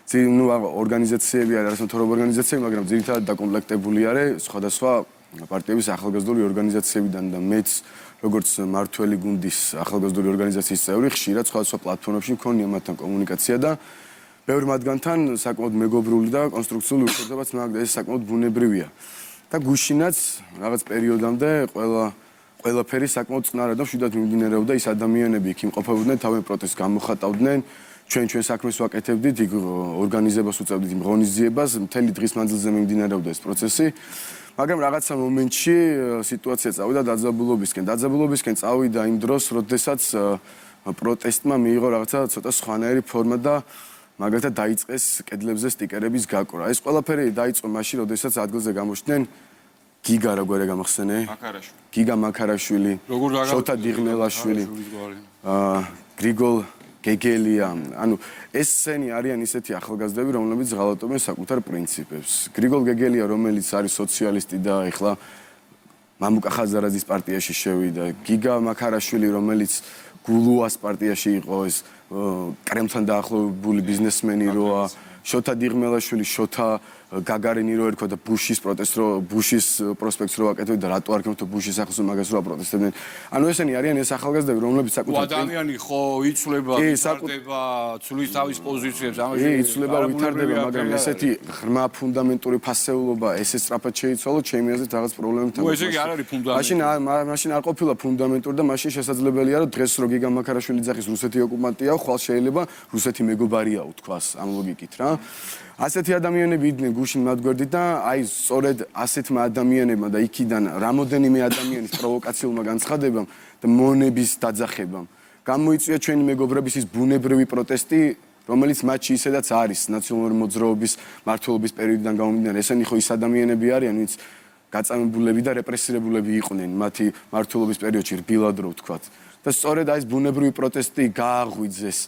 ორგანიზაციები არის არასამთავრობო ორგანიზაციები, მაგრამ ძირითადად დაკომპლექტებული არის სხვადასხვა პარტიების ახალგაზრდული ორგანიზაციებიდან და მეც როგორც მართველი გუნდის ახალგაზრდული ორგანიზაციის წევრი ხშირად სხვადასხვა პლატფორმებში მქონია მათთან კომუნიკაცია და ბევრი მათგანთან საკმაოდ მეგობრული და კონსტრუქციული ურთიერთობაც მაგ ეს საკმაოდ ბუნებრივია. და გუშინაც რაღაც პერიოდამდე ყველაფერი საკმაოდ წყნარად და მშვიდად მიმდინარეობდა ის ადამიანები იქ იმყოფებოდნენ, თავიანთ პროტესტს გამოხატავდნენ. ჩვენ საქმეს ვაკეთებდით, იქ ორგანიზებას უწევდით იმ ღონისძიებას, მთელი დღის მანძილზე მიმდინარეობდა ეს პროცესი. მაგრამ რაღაცა მომენტში სიტუაცია წავიდა დაძაბულობისკენ. დაძაბულობისკენ წავიდა იმ დროს, როდესაც პროტესტმა მიიღო რაღაცა ცოტა სხვანაირი ფორმა და მაგალითად დაიწყეს კედლებზე სტიკერების გაკვრა. ეს ყველაფერი დაიწყო მაშინ, როდესაც ადგილზე გამოჩნდნენ გიგა როგორია გამახსენე? გიგა მაქარაშვილი, შოთა დიღმელაშვილი, გრიგოლ გეგელია, ანუ ესენი არიან ისეთი ახალგაზრდები, რომლებიც ღალატობენ საკუთარ პრინციპებს. გრიგოლ გეგელია, რომელიც არის სოციალისტი და ეხლა მამუკა ხაზარაძის პარტიაში შევიდა. გიგა მაქარაშვილი, რომელიც გულუას პარტიაში იყო, ეს კრემლთან დაახლოებული ბიზნესმენი როა. შოთა დიღმელაშვილი, შოთა გაგარინი რო ერქვა და ბუშის პროტესტს რო ბუშის პროსპექტს რო აკეთებდა და რატო არ გემთო ბუშის სახელს მაგას რო აპროტესტებდნენ. ანუ ესენი არიან ეს ახალგაზრდები, რომლებიც საკუთარ ადამიანი ხო იცვლება, ვითარდება, ცვლის თავის პოზიციებს, ამაში იცვლება, ვითარდება, მაგრამ ესეთი ღრმა ფუნდამენტური ფასეულობა ესე სწრაფად შეიცვალოთ, ჩემი აზრით რაღაც პრობლემებთან. ესე იგი არ არის ფუნდამენტური. მაშინ არ ყოფილა ფუნდამენტური და მაშინ შესაძლებელია რომ დღეს რო გიგა მაქარაშვილი ძახის რუსეთი ოკუპანტია, ხვალ შეიძლება რუსეთი მეგობარია უთქვას ამ ლოგიკით რა. ასეთი ადამიანები იდნენ გუშინ მათგვერდით და აი სწორედ ასეთმა ადამიანებმა და იქიდან რამოდენიმე ადამიანის პროვოკაციულმა განცხადებამ და მონების დაძახებამ გამოიწვია ჩვენი მეგობრების ის ბუნებრივი პროტესტი, რომელიც მათში ისედაც არის ნაციონალური მოძრაობის მმართველობის პერიოდიდან გამომდინარე. ესენი ხო ის ადამიანები არიან, ვინც გაწამებულები და რეპრესირებულები იყვნენ მათი მმართველობის პერიოდში რბილად რო ვთქვათ. და სწორედ აი ეს ბუნებრივი პროტესტი გააღვიძეს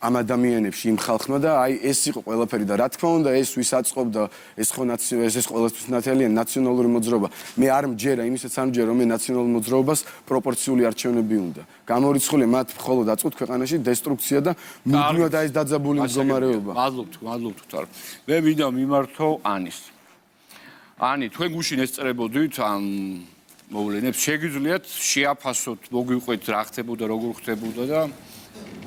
ამ ადამიანებში იმ ხალხმა და აი ეს იყო ყველაფერი და რა თქმა უნდა ეს ვის აწყობდა ეს ხო ეს ყველასთვის ნათელია ნაციონალური მოძრაობა. მე არ მჯერა იმისაც არ მჯერა რომ მე ნაციონალურ მოძრაობას პროპორციული არჩევნები უნდა. გამორიცხული მათ მხოლოდ აწყოთ ქვეყანაში დესტრუქცია და მუდმივად აი ეს დაძაბული მდგომარეობა. მადლობთ თარ. მე მინდა მიმართო ანის. ანი, თქვენ გუშინ ესწრებოდით ამ მოვლენებს შეგიძლიათ შეაფასოთ, მოგვიყვეთ რა ხდებოდა, როგორ ხდებოდა და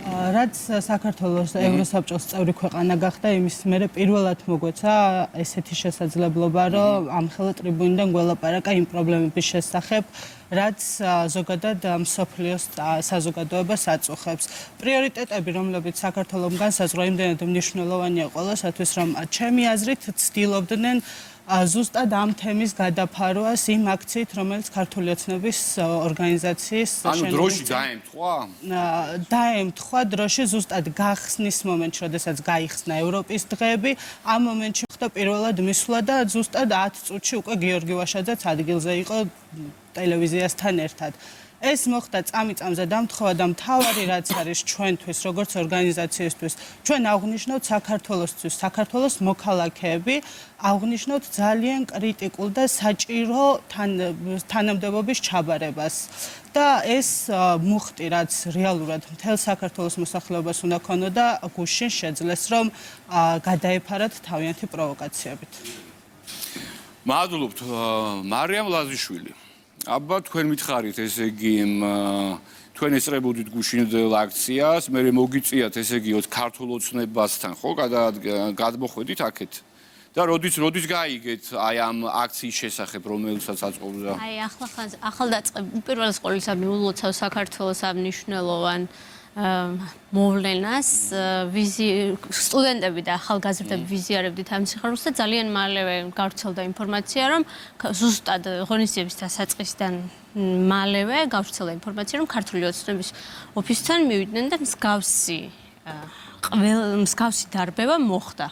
რაც საქართველოს ევროსაბჭოს წევრი ქვეყანა გახდა, იმის მერე პირველად მოგვეცა ესეთი შესაძლებლობა, რომ ამხელა ტრიბუნიდან გველაპარაკა იმ პრობლემების შესახებ, რაც ზოგადად მსოფლიოს საზოგადოებას აწუხებს. პრიორიტეტები, რომლებიც საქართველოს განსაზღვრა, იმდენად მნიშვნელოვანია ყველასათვის, რომ ჩემი აზრით ცდილობდნენ ზუსტად ამ თემის გადაფარვას იმ აქციით, რომელიც ქართული ოცნების ორგანიზაციის დროში დაემთხვა? დაემთხვა დროში ზუსტად გახსნის მომენტში, როდესაც გაიხსნა ევროპის დღეები, ამ მომენტში ხდა პირველად მისვლა და ზუსტად 10 წუთში უკვე გიორგი ვაშაძეც ადგილზე იყო ტელევიზიასთან ერთად. ეს მოხდა წამიწამზე დამთხოვა და მთავარი რაც არის ჩვენთვის, როგორც ორგანიზაციისთვის, ჩვენ აღვნიშნოთ საქართველოსთვის, საქართველოს მოქალაქეები, აღვნიშნოთ ძალიან კრიტიკულ და საჭირო თანამდებობის ჩაბარებას. და ეს მუხტი, რაც რეალურად მთელ საქართველოს მოსახლეობას უნდა ქონოდა, გუშინ შეძლეს, რომ გადაეფარათ თავიანთი პროვოკაციებით. მადლობთ, მარიამ ლაზიშვილი. აბა თქვენ მითხარით, ესე იგი თქვენ ესწრებოდით გუშინდელ აქციას, მე მოგიწიათ ესე იგი ქართულ ოცნებასთან, ხო, გადმოხვედით აქეთ. და როდის გაიგეთ აი ამ აქციის შესახებ, რომელსაც აწყობდა? აი ახალდაწყებული უპირველეს ყოვლისა მიულოცავ საქართველოს ამ მნიშვნელოვან მოვლენას, სტუდენტები და ახალგაზრდები ვიზიარებდით ამ სიხარულს და ძალიან მალევე გავრცელდა ინფორმაცია, რომ ზუსტად ღონისძიების დასაწყისიდან მალევე გავრცელდა ინფორმაცია, რომ ქართული ოცნების ოფისთან მივიდნენ და მსგავსი დარბევა მოხდა.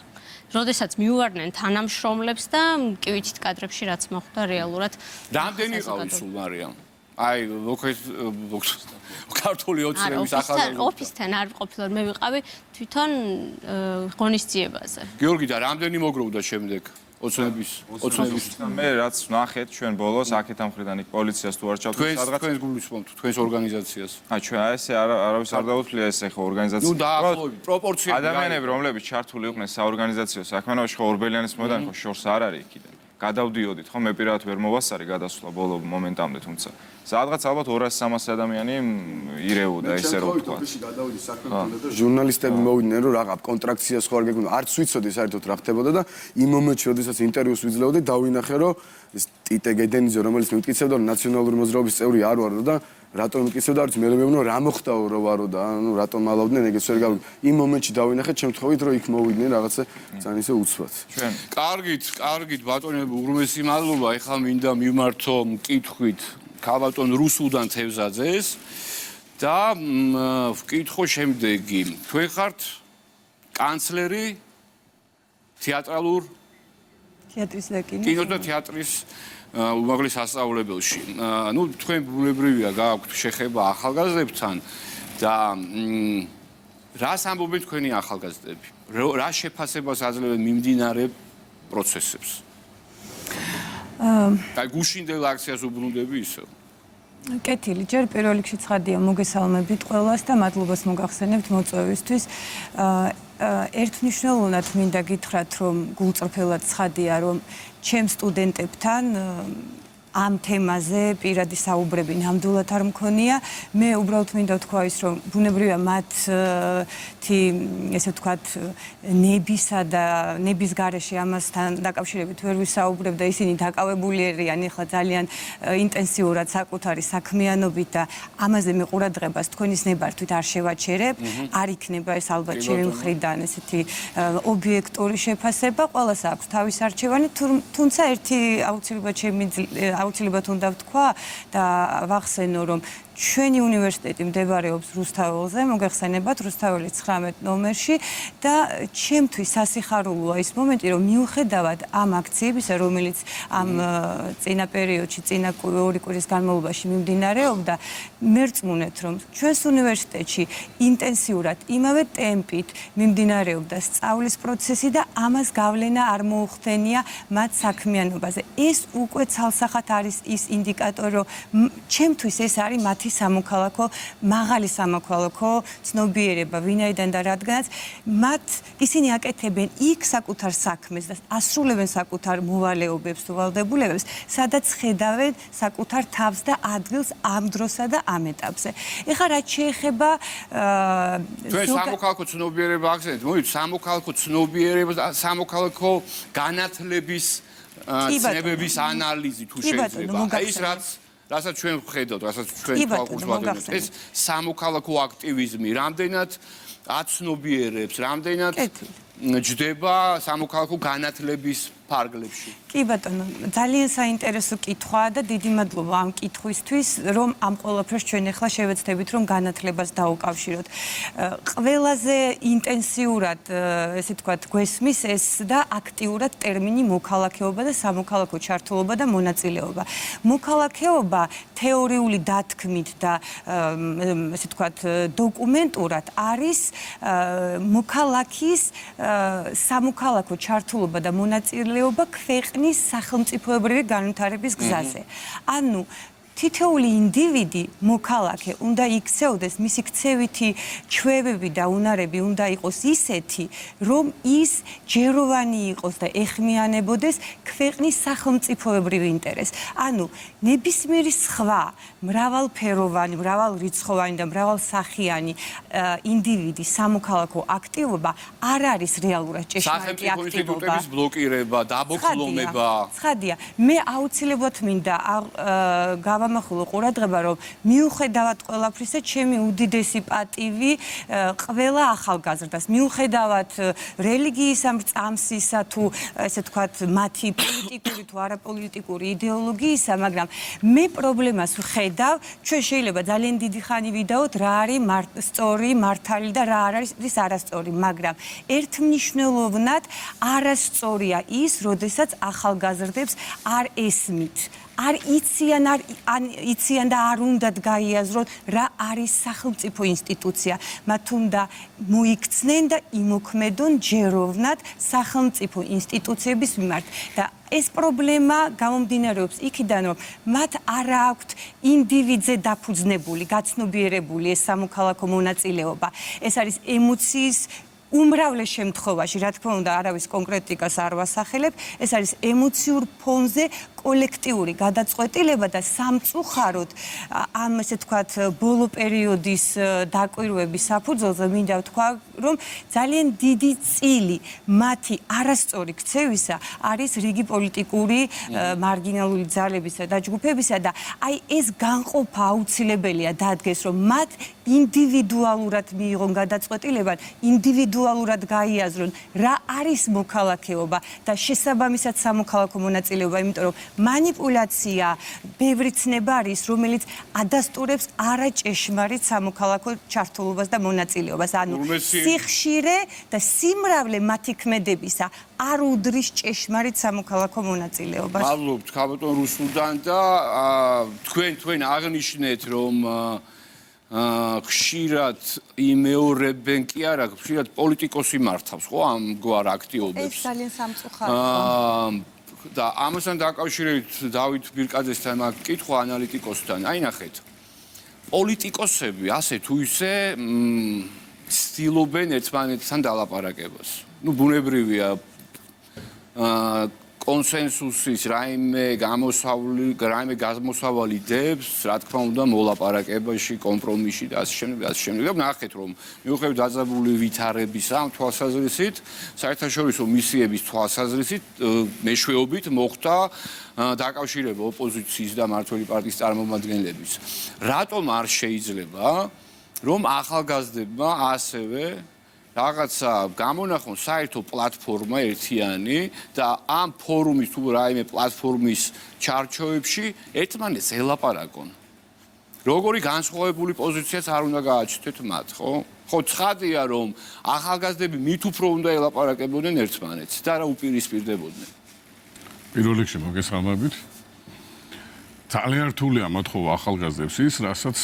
როდესაც მიუვარდნენ თანამშრომლებს და მკივითით კადრებში რაც მოხდა რეალურად. რამდენი ყავით სულ მარიამ? აი, ქართული ოცნების ახალგაზრდა. ოფისთან არ ყოფილვარ, მე ვიყავი თვითონ ღონისძიებაზე. გიორგი და რამდენი მოგროვდა შემდეგ ოცნების? მე რაც ვნახეთ ჩვენ ბოლოს აქეთ ამ მხრიდან იქ პოლიციას თუ არ ჩავთვალე სადღაც თქვენს გულისხმობთ, თქვენს ორგანიზაციას. ჩვენ ესე არავის არ დაუთვლია ესე ხო ორგანიზაცია. დაახლოებით პროპორციები. ადამიანები, რომლებიც ჩართული იყვნენ საორგანიზაციო საქმიანობაში, ხო ორბელიანის მოედანი ხო შორს არ არის იქიდან. გადავდიოდით, ხო მე პირადად ვერ მოვასწარი გადასვლა ბოლო მომენტამდე, თუმცა სადღაც ალბათ 200-300 ადამიანი ირეოდა ესე რომ თქვა. ჟურნალისტები მოვიდნენ რომ რაღა კონტრაქციას ხო არ გეკუნა, არც ვიცოდი საერთოდ რა ხდებოდა და იმ მომენტში, როდესაც ინტერვიუს ვიძლეოდე, დავინახე რომ ეს ტიტე გედენიძე, რომელიც მეკითხებდა რომ ნაციონალური მოძრაობის წევრი არ ვარო და რატომ მეკითხებდა, არც მე მეუბნო რა მოხდაო რომ ვარო და ანუ რატომ მალავდნენ ეგეც ვერ გავიგე. იმ მომენტში დავინახე შემთხვევით რომ იქ მოვიდნენ რაღაცა ძალიან ისე უცბად. ჩვენ კარგით ბატონები, უღრმესი მადლობა. ეხლა მინდა მიმართო მკითხვით ქალბატონ რუსუდან თევზაძეს და ვკითხო შემდეგი. თქვენ ხართ კანცლერი თეატრალურ თეატრის და კინო და თეატრის უმაღლეს სასწავლებელში. ნუ თქვენ ბუნებრივია გააქვთ შეხება ახალგაზრდებთან და რას ამბობენ თქვენი ახალგაზრდები? რა შეფასებას აძლევენ მიმდინარე პროცესებს? აი გუშინდელ აქციას უბრუნდები ისევ. კეთილი, ჯერ პირველ რიგში ცხადია მოგესალმებით ყველას და მადლობას მოგახსენებთ მოწვევისთვის. ერთმნიშვნელოვნად მინდა გითხრათ, რომ გულწრფელად ცხადია, რომ ჩემ სტუდენტებთან ამ თემაზე პირადი საუბრები ნამდვილად არ მქონია. მე უბრალოდ მინდა ვთქვა ის, რომ ბუნებრივია მათი ესე ვთქვათ ნებისა და ნების გარეშე ამასთან დაკავშირებით ვერ ვისაუბრებ და ისინი დაკავებული არიან ახლა ძალიან ინტენსიურად საკუთარი საქმიანობით და ამაზე მე ყურადღებას თქვენის ნებართვით არ შევაჩერებ. არ იქნება ეს ალბათ ჩემი მხრიდან ესეთი ობიექტური შეფასება. ყველას აქვს თავის არჩევანი, თუმცა ერთი აუცილებლად უნდა ვთქვა და ვახსენო, რომ ჩვენი უნივერსიტეტი მდებარეობს რუსთაველზე, მოგეხსენებათ რუსთაველის 19 ნომერში და ჩემთვის სასიხარულოა ის მომენტი, რომ მიუხედავად ამ აქციებისა, რომელიც ამ წინა პერიოდში, წინა 2 კვირის განმავლობაში მიმდინარეობდა, მერწმუნეთ, რომ ჩვენს უნივერსიტეტში ინტენსიურად იმავე ტემპით მიმდინარეობდა სწავლის პროცესი და ამას გავლენა არ მოუხდენია მათ საქმიანობაზე. ეს უკვე ცალსახად არის ის ინდიკატორი, რომ ჩემთვის ეს არის მათი მათი სამოქალაქო, მაღალი სამოქალაქო ცნობიერება, ვინაიდან და რადგანაც ისინი აკეთებენ იქ საკუთარ საქმეს და ასრულებენ საკუთარ მოვალეობებს თუ ვალდებულებებს, სადაც ხედავენ საკუთარ თავს და ადგილს ამ დროსა და ამ ეტაპზე. ეხლა რაც შეეხება ჩვენ სამოქალაქო ცნობიერება აქცენტ მოვიდეთ სამოქალაქო ცნობიერება და სამოქალაქო განათლების ცნებების ანალიზი თუ შეიძლება. ის რასაც ჩვენ ვხედავთ, რასაც ჩვენ თვალყურს ვადევნებთ, ეს სამოქალაქო აქტივიზმი რამდენად აცნობიერებს, რამდენად ჯდება სამოქალაქო განათლების ფარგლებში. კი ბატონო, ძალიან საინტერესო კითხვაა და დიდი მადლობა ამ კითხვისთვის, რომ ამ ყველაფერს ჩვენ ახლა შევეცდებით, რომ განათლებას დაუკავშიროთ. ყველაზე ინტენსიურად, ესე ვთქვათ, გვესმის ეს და აქტიურად ტერმინი მოქალაქეობა და სამოქალაქო ჩართულობა და მონაწილეობა. მოქალაქეობა თეორიული დათქმით და ესე ვთქვათ, დოკუმენტურად არის მოქალაქის სამოქალაქო ჩართულობა და მონაწილეობა ქვეყნის სახელმწიფოებრივი განვითარების გზაზე. ანუ თითოეული ინდივიდი, მოქალაქე უნდა იქცეოდეს, მისი ქცევითი ჩვევები და უნარები უნდა იყოს ისეთი, რომ ის ჯეროვანი იყოს და ეხმიანებოდეს ქვეყნის სახელმწიფოებრივ ინტერესს. ანუ ნებისმიერი სხვა მრავალფეროვანი, მრავალრიცხოვანი და მრავალსახიანი ინდივიდი, სამოქალაქო აქტივობა არ არის რეალურად ჭეშმარიტი აქტივობა. სახელმწიფო ინსტიტუტების ბლოკირება, დაბოქლომება. ცხადია. მე აუცილებლად მინდა გამახვილო ყურადღება, რომ მიუხედავად ყველაფრისა, ჩემი უდიდესი პატივი ყველა ახალგაზრდას, მიუხედავად რელიგიისა, მრწამსისა თუ ესე ვთქვათ, მათი პოლიტიკური თუ არაპოლიტიკური იდეოლოგიისა, მაგრამ მე პრობლემას ვხედავ, ჩვენ შეიძლება ძალიან დიდი ხანი ვიდაოთ, რა არის სწორი, მართალი და რა არის არასწორი, მაგრამ ერთმნიშვნელოვნად არასწორია ის, როდესაც ახალგაზრდებს არ ესმით. არ იციან და არ უნდათ გაიაზროთ, რა არის სახელმწიფო ინსტიტუცია. მათ უნდა მოიქცნენ და იმოქმედონ ჯეროვნად სახელმწიფო ინსტიტუციების მიმართ. და ეს პრობლემა გამომდინარეობს იქიდან, რომ მათ არ აქვთ ინდივიდზე დაფუძნებული, გაცნობიერებული ეს სამოქალაქო მონაწილეობა. ეს არის ემოციის უმრავლეს შემთხვევაში, რა თქმა უნდა, არავის კონკრეტიკას არ ვასახელებ, ეს არის ემოციურ ფონზე კოლექტიური გადაწყვეტილება და სამწუხაროდ ამ ესე ვთქვათ ბოლო პერიოდის დაკვირვების საფუძველზე მინდა ვთქვა, რომ ძალიან დიდი წილი მათი არასწორი ქცევისა არის რიგი პოლიტიკური მარგინალური ძალებისა და ჯგუფებისა და აი ეს განყოფა აუცილებელია დადგეს, რომ მათ ინდივიდუალურად მიიღონ გადაწყვეტილება, ინდივიდუალურად გაიაზრონ, რა არის მოქალაქეობა და შესაბამისად სამოქალაქო მონაწილეობა, იმიტომ რომ манипуляция ბევრი ცნება არის, რომელიც ადასტურებს არაჭეშმარიტ სამოქალაქო ჩართულობას და მონაწილეობას. ანუ სიხშირე და სიმრავლე მათი ქმედებისა არ უდრის ჭეშმარიტ სამოქალაქო მონაწილეობას. მადლობთ ქალბატონ რუსუდან და თქვენ აღნიშნეთ, რომ ხშირად იმეორებენ კი არა, ხშირად პოლიტიკოსი მართავს, ხო, ამგვარ აქტიობებს. ეს ძალიან სამწუხაროა. და ამასთან დაკავშირებით დავით ბირკაძესთან მაგ კითხვა ანალიტიკოსთან. აი ნახეთ. პოლიტიკოსები ასე თუ ისე ცდილობენ ერთმანეთთან დალაპარაკებას. ნუ ბუნებრივია კონსენსუსის რაიმე გამოსავალი დებს, რა თქმა უნდა, მოლაპარაკებაში, კომპრომისში და ასე შემდეგ და ასე შემდეგ. და ნახეთ, რომ მიუხედავად დაძაბული ვითარების ამ თვალსაზრისით, საერთაშორისო მისიების თვალსაზრისით, მეშვეობით მოხდა დაკავშირება ოპოზიციის და მმართველი პარტიის წარმომადგენლების. რატომ არ შეიძლება, რომ ახალგაზრდებმა ასევე რაღაცა გამონახონ საერთო პლატფორმა ერთიანი და ამ ფორუმის თუ რაიმე პლატფორმის ჩარჩოებში ერთმანეთს ელაპარაკონ. როგორი განსხვავებული პოზიციაც არ უნდა გააჩნდეთ მათ, ხო? ხო, ცხადია, რომ ახალგაზრდები მით უფრო უნდა ელაპარაკებოდნენ ერთმანეთს და რა უპირისპირდებოდნენ. პირველ რიგში მოგესალმებით. ძალიან რთულია მოთხოვა ახალგაზრდებს ის, რასაც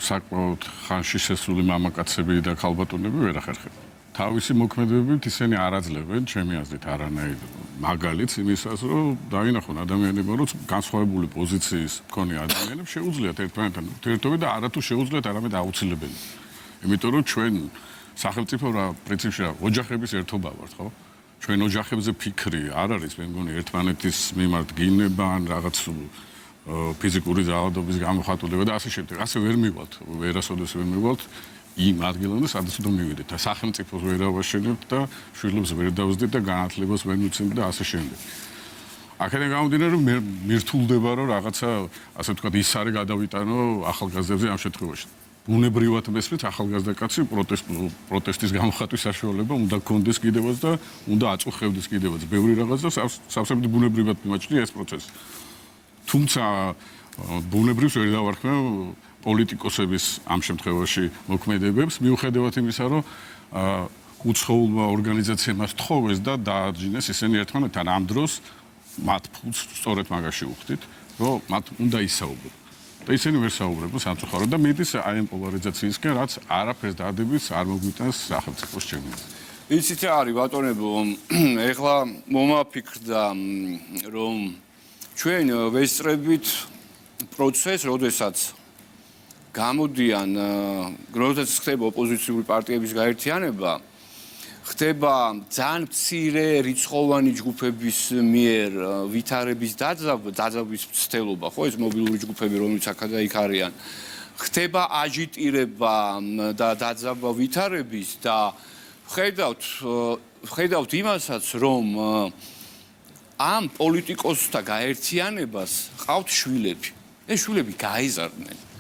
საკმაოდ ხანში შესული მამაკაცები და ქალბატონები ვერ ახერხებენ. თავისი მოქმედებებით ისინი არ აძლევენ ჩემი აზრით არანაირ მაგალითს იმისას, რომ დაინახონ ადამიანებმა, რომ განსხვავებული პოზიციის მქონე ადამიანებს შეუძლიათ ერთმანეთთან ურთიერთობა და არათუ შეუძლიათ, არამედ აუცილებელი. იმიტომ რომ ჩვენ სახელმწიფო რა პრინციპში ოჯახების ერთობა ვართ, ხო? ჩვენ ოჯახებზე ფიქრი არ არის, მე მგონი ერთმანეთის მიმართ გინება ან რაღაც ფიზიკური ძალადობის გამოხატულება და ასე შემდეგ. ასე ვერ მივალთ, ვერასოდეს ვერ მივალთ იმ ადგილამდე, სადაც უნდა მივიდეთ და სახელმწიფოს ვერ ავაშენებთ და შვილებს ვერ დავსდით და განათლებას ვერ მიცემთ და ასე შემდეგ. აქედან გამომდინარე, რომ მირთულდება, რომ რაღაცა, ასე ვთქვათ, ის არის გადავიტანო ახალგაზრდებზე ამ შემთხვევაში. ბუნებრივად მესმით ახალგაზრდა კაცი პროტესტის გამოხატვის საშუალება უნდა გქონდეს კიდევაც და უნდა აწუხებდეს კიდევაც ბევრი რაღაც და სავსებით ბუნებრივად მიმაჩნია ეს პროცესი. თუმცა ბუნებრივს ვერ დავარქმევ პოლიტიკოსების ამ შემთხვევაში მოქმედებებს, მიუხედავად იმისა, რომ უცხოურმა ორგანიზაციებმა თხოვეს და დააჯინეს ისინი ერთმანეთთან ამ დროს მათ ფულს სწორედ მაგაში უხდით, რომ მათ უნდა ისაუბრონ. და ისინი ვერ საუბრობენ სამწუხაროდ და მიდის აი ამ პოლარიზაციისკენ, რაც არაფერს დადებით არ მოგვიტანს სახელმწიფოს ჩემი. იცით რა არის ბატონებო, ეხლა მომაფიქრდა, რომ ჩვენ ვესწრებით პროცესს, როდესაც გამოდიან, როდესაც ხდება ოპოზიციური პარტიების გაერთიანება, ხდება ძალიან მცირე რიცხოვანი ჯგუფების მიერ ვითარების დაძაბვის ცდელობა, ხო, ეს მობილური ჯგუფები, რომლებიც აქ და იქ არიან, ხდება აჟიტირება და დაძაბვა ვითარების და ხედავთ იმასაც, რომ ამ პოლიტიკოსთა გაერთიანებას ყავთ შვილები. ეს შვილები გაიზარდნენ.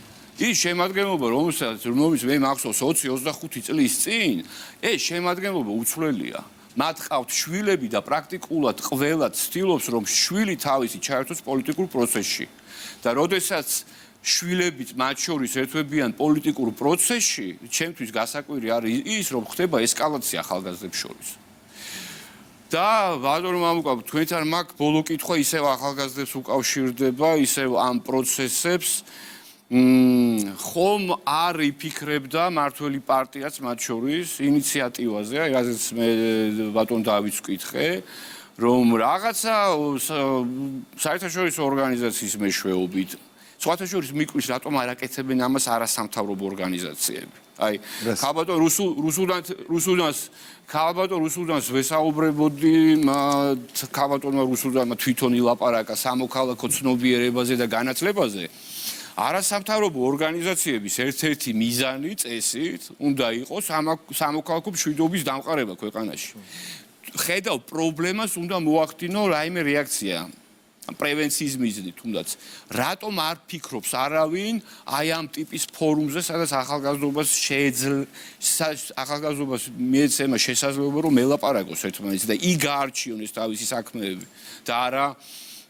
ის შემადგენლობა, რომელიც მე მახსოვს 20-25 წლის წინ, ეს შემადგენლობა უცვლელია. მათ ყავთ შვილები და პრაქტიკულად ყველა ცდილობს, რომ შვილი თავისი ჩაერთოს პოლიტიკურ პროცესში. და როდესაც შვილებით მათ შორის ერთვებიან პოლიტიკურ პროცესში, ჩემთვის გასაკვირი არის ის, რომ ხდება ესკალაცია ახალგაზრდებს შორის. და ბატონო მამუკა, თქვენთან მაგ ბოლო კითხვა ისევ ახალგაზრდებს უკავშირდება, ისევ ამ პროცესებს ხომ არ იფიქრებდა მართველი პარტიაც მათ შორის ინიციატივაზე, რაზეც მე ბატონ დავით ვკითხე, რომ რაღაცა საერთაშორისო ორგანიზაციის მეშვეობით, სხვათა შორის მიკვის, რატომ არ აკეთებენ ამას არასამთავრობო ორგანიზაციები. აი, ხალბატონ რუსუდანს ვესაუბრებოდი, ხალბატონმა რუსუდანმა თვითონ ილაპარაკა სამოქალაქო ცნობიერებაზე და განათლებაზე. არასამთავრობო ორგანიზაციების ერთ-ერთი მიზანი წესით უნდა იყოს სამოქალაქო მშვიდობის დამყარება ქვეყანაში. ხედავ პრობლემას უნდა მოახდინო რაიმე რეაქცია პრევენციის მიზნით თუნდაც. რატომ არ ფიქრობს არავინ აი ამ ტიპის ფორუმზე, სადაც ახალგაზრდობას მიეცემა შესაძლებლობა, რომ ელაპარაკოს ერთმანეთს და იქ გაარჩიონ ეს თავისი საქმეები და არა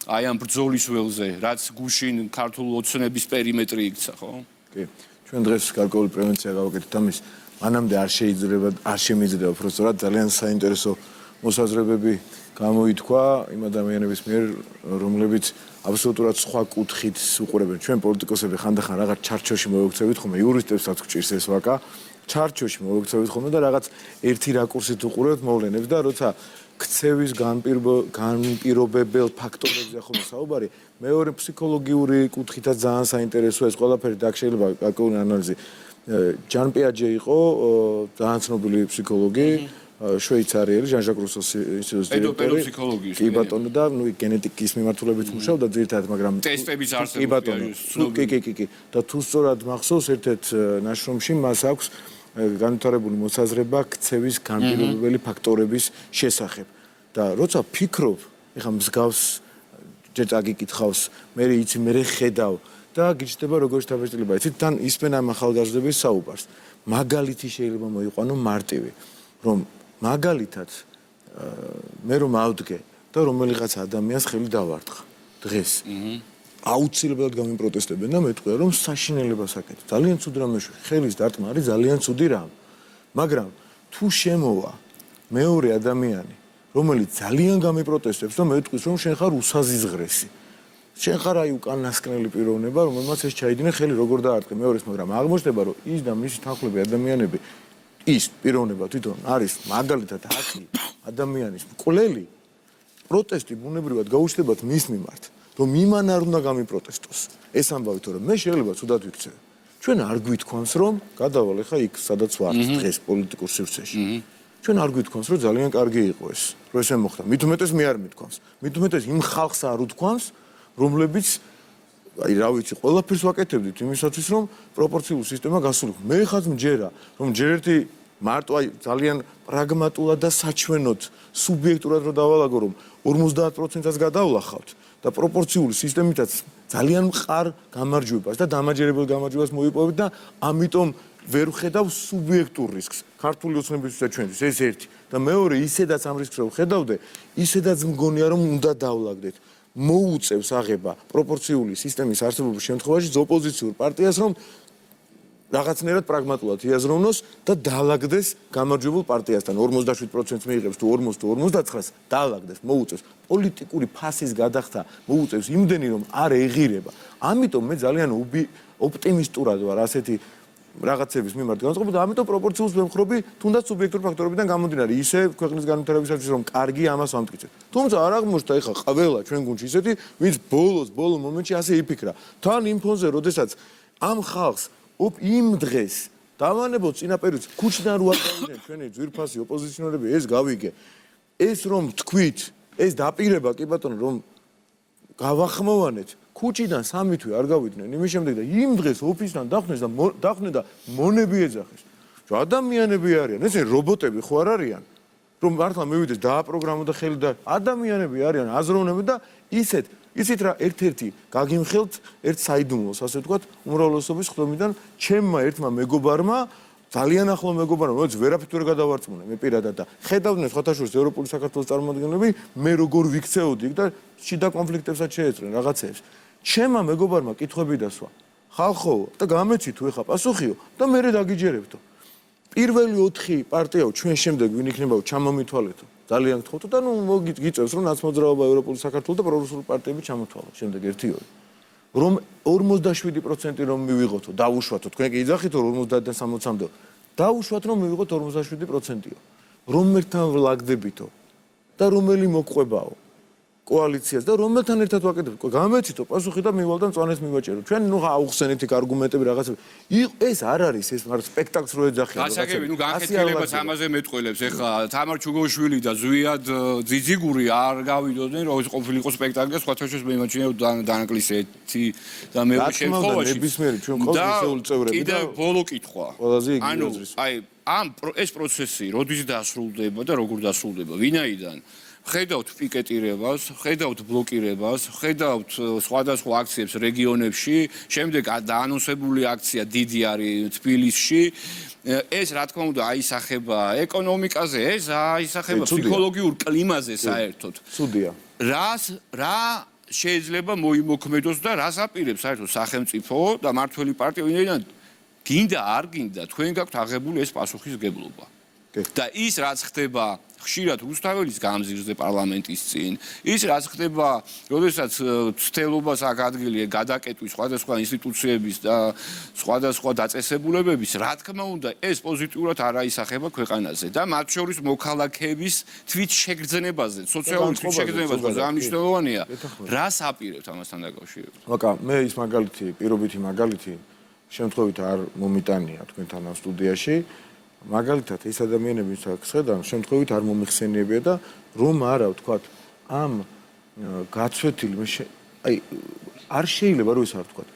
აი ამ ბრძოლის ველზე, რაც გუშინ ქართულ ოცნების პერიმეტრი იქცა, ხო? კი. ჩვენ დღეს გარკვეული პრევენცია გავაკეთეთ ამის. მანამდე არ შემიძლია უბრალოდ ძალიან საინტერესო მოსაზრებები გამოითქვა იმ ადამიანების მიერ, რომლებიც აბსოლუტურად სხვა კუთხით უყურებენ. ჩვენ პოლიტიკოსები ხანდახან რაღაც ჩარჩოში მოვექცევით ხოლმე, იურისტებსაც გვჭირს ეს ვაკა. ჩარჩოში მოვექცევით ხოლმე და რაღაც ერთი რაკურსით უყურებთ მოვლენებს და როცა ქცევის განპირობებელ ფაქტორებზე ხოლმე საუბარი, მეორე ფსიქოლოგიური კუთხითაც ძალიან საინტერესოა ეს ყველაფერი და შეიძლება გარკვეული ანალიზი. ჯან პიაჯე იყო ძალიან ცნობილი ფსიქოლოგი, შვეიცარიელი, ჟან-ჟაკ რუსოს ინსტიტუტის დირექტორი. კი ბატონო და გენეტიკის მიმართულებით მუშაობდა ძირითადად, მაგრამ ტესტების არსებობს. კი ბატონო. კი. და თუ სწორად მახსოვს, ერთ-ერთ ნაშრომში მას აქვს განვითარებული მოსაზრება ქცევის განპირობებელი ფაქტორების შესახებ. და როცა ფიქრობ, ეხლა მსგავს ჯერ წაგიკითხავს, მე იცი, მე ხედავ და გიჩნდება როგორ შეთაბეჭდილება. იცით, თან ისმენ ამ ახალგაზრდების საუბარს. მაგალითი შეიძლება მოიყვანო მარტივი, რომ მაგალითად მე რომ ავდგე და რომელიღაც ადამიანს ხელი დავარტყა დღეს. აუცილებლად გამიპროტესტებენ და მეტყვია რომ საშინელებას აკეთებ. ძალიან ცუდ რამეში ხელის დარტყმა არის ძალიან ცუდი რამ. მაგრამ თუ შემოვა მეორე ადამიანი, რომელიც ძალიან გამიპროტესტებს და მეტყვის რომ შენ ხარ უსაზიზღრესი. შენ ხარ აი უკანასკნელი პიროვნება, რომელმაც ეს ჩაიდინე ხელი როგორ დაარტყე მეორეს, მაგრამ აღმოჩნდება რომ ის და მისი თანხლები ადამიანები ის პიროვნება თვითონ არის მაგალითად აქი ადამიანის მკვლელი პროტესტი ბუნებრივად გაუჩნდებათ მის მიმართ, რომ იმან არ უნდა გამიპროტესტოს. ეს ამბავი თორე მე შეიძლება ცუდად ვიქცევ. ჩვენ არ გვითქვამს რომ გადავალ ახლა იქ სადაც ვართ დღეს პოლიტიკურ სივრცეში. ჩვენ არ გვითქვამს რომ ძალიან კარგი იყო ეს, რომ ესე მოხდა. მით უმეტეს მე არ მithქვამს. მით უმეტეს იმ ხალხს არ უთქვამს, რომლებიც აი რა ვიცი, ყველაფერს ვაკეთებდით იმისათვის რომ პროპორციულ სისტემა გასულიყო. მე ხაც მჯერა, რომ ჯერ ერთი მარტო აი ძალიან პრაგმატულად და საჩვენოდ სუბიექტურად რომ დავალაგო რომ 50%-ს გადავლახავთ და პროპორციული სისტემითაც ძალიან მყარ გამარჯვებას და დამაჯერებელ გამარჯვებას მოიპოვეთ და ამიტომ ვერ ვხედავ სუბიექტურ რისკს ქართული ოცნებისთვის და ჩვენთვის ეს ერთი და მეორე ისედაც ამ რისკს რო ვხედავდე ისედაც მგონია რომ უნდა დავლაგდეთ მოუწევს აღება პროპორციული სისტემის არსებობის შემთხვევაში ოპოზიციურ პარტიას რომ რაღაცნაირად პრაგმატულად იაზროვნოს და დაალაგდეს გამარჯვებულ პარტიასთან 47%-ს მიიღებს თუ 40 თუ 59-ს დაალაგდეს მოუწევს პოლიტიკური ფასის გადახდა მოუწევს იმდენი რომ არ ეღირება ამიტომ მე ძალიან ოპტიმისტურად ვარ ასეთი რაღაცების მიმართ განწყობილ და ამიტომ პროპორციულს ვემხრობი თუნდაც სუბიექტური ფაქტორებიდან გამომდინარე ისე ქვეყნის განვითარებისათვის რომ კარგი ამას ვამტკიცებ თუმცა არ აღმოჩნდა ეხლა ყველა ჩვენ გუნდში ისეთი ვინც ბოლო მომენტში ასე იფიქრა თან იმ ფონზე როდესაც ამ ხალხს იმ დღეს დავანებოთ წინაპირით ქუჩიდან რო აღავიდნენ ჩვენი ძვირფასი ოპოზიციონერები ეს გავიგე ეს რომ თქვით ეს დაპირება კი ბატონო რომ გავახმოვანეთ ქუჩიდან 3 თვე არ გავიდნენ იმის შემდეგ და იმ დღეს ოფისთან დახვნეს და მონები ეძახეს რომ ადამიანები არიან ესე რობოტები ხო არ არიან რომ მართლა მივიდეს დააპროგრამო და ხელი და ადამიანები არიან აზროვნები და ისეთ რა ერთ-ერთი გაგიმხელთ ერთ საიდუმლოს ასე ვთქვათ უმრავლესობის ხდომიდან ჩემმა ერთმა მეგობარმა ძალიან ახლო მეგობარმა რომელიც ვერაფრით ვერ გადავარწმუნე მე პირადად და ხედავდნენ ხოთაშორის ევროპული საქართველოს წარმომადგენლები მე როგორ ვიქცეოდი და შიდა კონფლიქტებსაც შეეწრნენ რაღაცეებს ჩემმა მეგობარმა კითხვები დასვა ხალხო და გამეცი თუ ეხა პასუხიო და მე დაგიჯერებთო პირველი 4 პარტიაო ჩვენ შემდეგ ვინ იქნებაო ჩამომითვალეთო ძალიან გთხოვთ და ნუ მოგიწევს რომ ნაცმოძრაობა ევროპული საქართველოს და პრორუსული პარტიები ჩამოთვალო შემდეგ 1-2 რომ 47% რომ მივიღოთო დაუშვათო თქვენ კი იძახითო 50-დან 60-მდე დაუშვათ რომ მივიღოთ 47%-ო რომელთან ვლაგდებითო და რომელი მოგყვებაო კოალიციას და რომელთან ერთად ვაკეთებთ გამეცითო პასუხი და მივალ და მწვანეს მივაჭერო ჩვენ ნუ აუხსენეთ იქ არგუმენტები რაღაცები ეს არ არის ეს მაგრამ სპექტაკლს რო ეძახიან გასაგები ნუ განხეთქილებას ამაზე მეტყველებს ეხლა თამარ ჩუგოშვილი და ზვიად ძიძიგური არ გავიდოდნენ რომ ეს ყოფილიყო სპექტაკლი და სხვათა შორის მე იმაჩნია დანაკლისი ერთი და მეორე შემთხვევაში ნებისმიერი ჩვენ ყავს ისეული წევრები და კიდე ბოლო კითხვა ყველაზე იგი ანუ აი ამ ეს პროცესი როდის დასრულდება და როგორ დასრულდება ვინაიდან ხედავთ პიკეტირებას, ხედავთ ბლოკირებას, ხედავთ სხვადასხვა აქციებს რეგიონებში, შემდეგ დაანონსებული აქცია დიდი არის თბილისში. ეს რა თქმა უნდა აისახება ეკონომიკაზე, ეს აისახება ფსიქოლოგიურ კლიმაზე საერთოდ. ცუდია. რა შეიძლება მოიმოქმედოს და რას აპირებს საერთოდ სახელმწიფო და მართველი პარტია, ვინაიდან გინდა არ გინდა, თქვენ გაქვთ აღებული ეს პასუხისგებლობა. და ის რაც ხდება ხშირად რუსთაველის გამზირზე პარლამენტის წინ ის რაც ხდება როდესაც ცდელობას აქ ადგილი გადაკეტვის სხვადასხვა ინსტიტუციების და სხვადასხვა დაწესებულებების რა თქმა უნდა ეს პოზიტიურად არ აისახება ქვეყანაზე და მათ შორის მოქალაქეების თვით შეგრძნებაზე სოციალური თვით შეგრძნებაზე გამნიშნულოვანია რას აპირებთ ამასთან დაკავშირებით აკა მე ის მაგალითი პირობითი მაგალითი შემთხვევით არ მომიტანია თქვენთან ამ სტუდიაში მაგალითად ეს ადამიანები ვისაც ხედავ შემთხვევით არ მომიხსენიებია და რომ არა ვთქვათ ამ გაცვეთილი აი არ შეიძლება რომ ეს არ ვთქვათ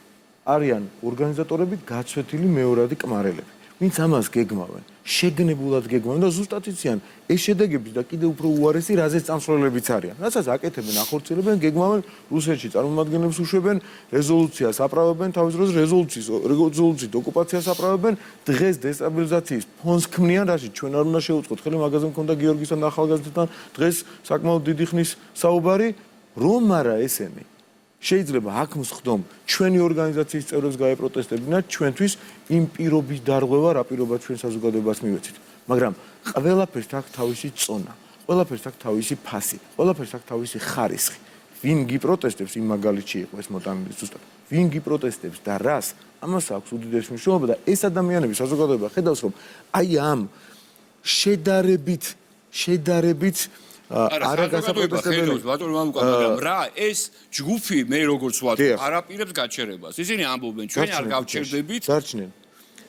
არიან ორგანიზატორები გაცვეთილი მეორადი კმარელები ვინც ამას გეგმავენ შეგნებულად გეგმავენ და ზუსტად იციან ეს შედეგები და კიდევ უფრო უარესი რაზეც წამსვლებლებიც არიან რასაც აკეთებენ ახორციელებენ გეგმავენ რუსეთში წარმომადგენლებს უშვებენ რეზოლუციას აპრავებენ თავის დროს რეზოლუციის ოკუპაციას აპრავებენ დღეს დესტაბილიზაციის ფონს ქმნიან რაში ჩვენ არ უნდა შევუწყოთ ხელი მაგაზე მქონდა გიორგისთან და ახალგაზრდასთან დღეს საკმაოდ დიდი ხნის საუბარი რომ არა ესენი შეიძლება აქ მსხდომ ჩვენი ორგანიზაციის წევრებს გაეპროტესტებინათ ჩვენთვის იმ პირობის დარღვევა რა პირობა ჩვენ საზოგადოებას მივეცით მაგრამ ყველაფერს აქვს თავისი წონა ყველაფერს აქვს თავისი ფასი ყველაფერს აქვს თავისი ხარისხი ვინ გიპროტესტებს იმ მაგალითში იყო ეს მოტანილი ზუსტად ვინ გიპროტესტებს და რას, ამას აქვს უდიდესი მნიშვნელობა და ეს ადამიანები საზოგადოება ხედავს, რომ აი ამ შედარებით არა გასაპროტესტებელი მაგრამ რა ეს ჯგუფი მე როგორც ვთქვი არაპირებს გაჩერებას. ისინი ამბობენ ჩვენ არ გავჩერდებით. დარჩნენ.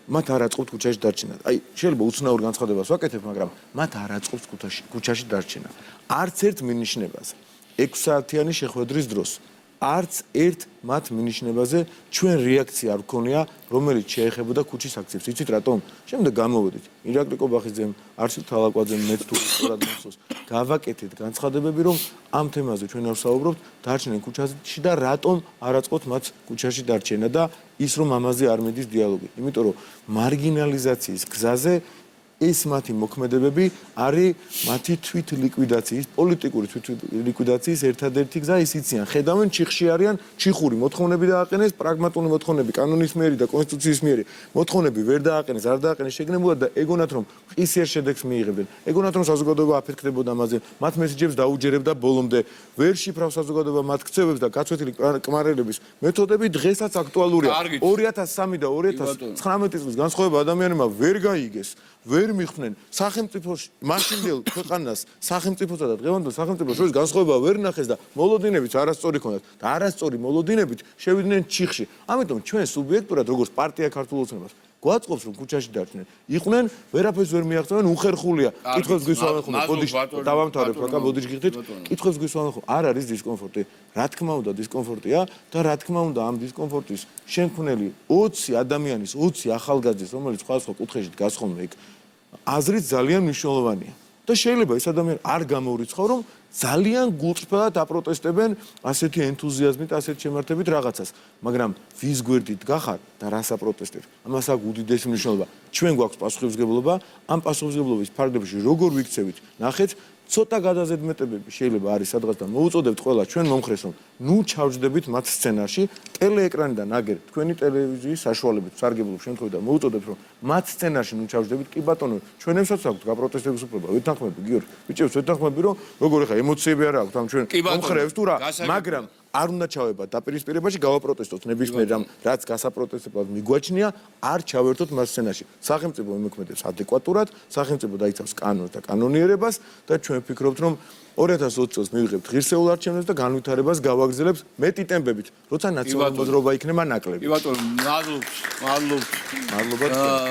მათ არ აწყობთ ქუჩაში დარჩენა. აი შეიძლება უცნაურ განცხადებას ვაკეთებ, მაგრამ მათ არ აწყობს ქუჩაში დარჩენა. არც ერთ მინიშნებას 6 საათიანი შეხვედრის დროს არც ერთ მათ მინიშნებაზე ჩვენ რეაქცია არ გქონია, რომელიც შეეხებოდა ქუჩის აქციებს. იცით რატომ? შემდეგ გამოვედით. ირაკლი კობახიძემ, არჩილ თალაკვაძემ, მეც თუ სწორად მახსოვს, გავაკეთეთ განცხადებები, რომ ამ თემაზე ჩვენ არ ვსაუბრობთ, დარჩნენ ქუჩაში და რატომ არ აწყოთ მათ ქუჩაში დარჩენა და ის რომ ამაზე არ მიდის დიალოგი. იმიტომ რომ მარგინალიზაციის გზაზე ეს მათი მოქმედებები არის მათი თვით ლიკვიდაციის, პოლიტიკური თვით ლიკვიდაციის ერთადერთი გზა, ის იციან. ხედავენ ჩიხში არიან, ჩიხური მოთხოვნები დააყენეს, პრაგმატული მოთხოვნები კანონის მიერი და კონსტიტუციის მიერი მოთხოვნები ვერ დააყენეს, არ დააყენეს შეგნებულად და ეგონათ რომ ყისიერ შედეგს მიიღებდნენ. ეგონათ რომ საზოგადოება აფეთქდებოდა ამაზე, მათ მესიჯებს დაუჯერებდა ბოლომდე, ვერ შიფრავ საზოგადოება მათ ქცევებს და გაცვეთილი კმარელების მეთოდები დღესაც აქტუალურია. 2003 და 2019 წლის განსხვავება ადამიანებმა ვერ გაიგეს. ვერ მიხდნენ სახელმწიფოში მაშინდელ ქვეყანას სახელმწიფოსა და დღევანდელ სახელმწიფოს შორის განსხვავება ვერ ნახეს და მოლოდინებიც არასწორი ქონდათ და არასწორი მოლოდინებით შევიდნენ ჩიხში. ამიტომ ჩვენ სუბიექტურად როგორც პარტია ქართულ ოცნებას გვაწყობს რომ ქუჩაში დარჩნენ. იყვნენ ვერაფერს ვერ მიაღწევენ უხერხულია. კითხვებს გვისვამენ ხოლმე. ბოდიშ დავამთავრებ რა ბოდიშ გიხდით. კითხვებს გვისვამენ ხოლმე. არ არის დისკომფორტი. რა თქმა უნდა დისკომფორტია და რა თქმა უნდა ამ დისკომფორტის შემქმნელი 20 ადამიანის 20 ახალგაზრდის რომელიც სხვადასხვა კუთხეში დგას ხოლმე იქ აზრით ძალიან მნიშვნელოვანია. და შეიძლება ეს ადამიანი არ გამოურიცხავ რომ ძალიან გულწრფელად აპროტესტებენ ასეთი ენთუზიაზმით, ასეთ შემართებით რაღაცას. მაგრამ ვის გვერდით გახარ და რას აპროტესტებ? ამას აქვს უდიდესი მნიშვნელობა. ჩვენ გვაქვს პასუხისმგებლობა, ამ პასუხისმგებლობის ფარგლებში როგორ ვიქცევით? ნახეთ, ცოტა გადაზედმეტებები შეიძლება არის სადღაც და მოუწოდებთ ყველა ჩვენ მომხრეს რომ ნუ ჩავჯდებით მათ სცენარში, ტელეეკრანიდან აგერ თქვენი ტელევიზიის საშუალებით სარგებლობ შემთხვევით და მოუწოდებთ რომ მათ სცენარში ნუ ჩავჯდებით. კი ბატონო, ჩვენებსაც აქვს გაპროტესტების უფლება. ვეთანხმები გიორგი, ბიჭებს ვეთანხმები რომ როგორ ეხა ემოციები არ აქვს ამ ჩვენ მომხრეებს თუ რა, მაგრამ არ უნდა ჩავებათ დაპირისპირებაში, გავაპროტესტოთ ნებისმიერ რამ, რაც გასაპროტესტებლად მიგვაჩნია, არ ჩავერთოთ მას სცენარში. სახელმწიფო იმოქმედებს ადეკვატურად, სახელმწიფო დაიცავს კანონს და კანონიერებას და ჩვენ ვფიქრობთ, რომ 2020 წელს მივიღებთ ღირსეულ არჩევნებს და განვითარებას გავაგრძელებთ მეტი ტემპებით, როცა ნაციონალური მოძრაობა იქნება ნაკლები. კი ბატონო, მადლობა.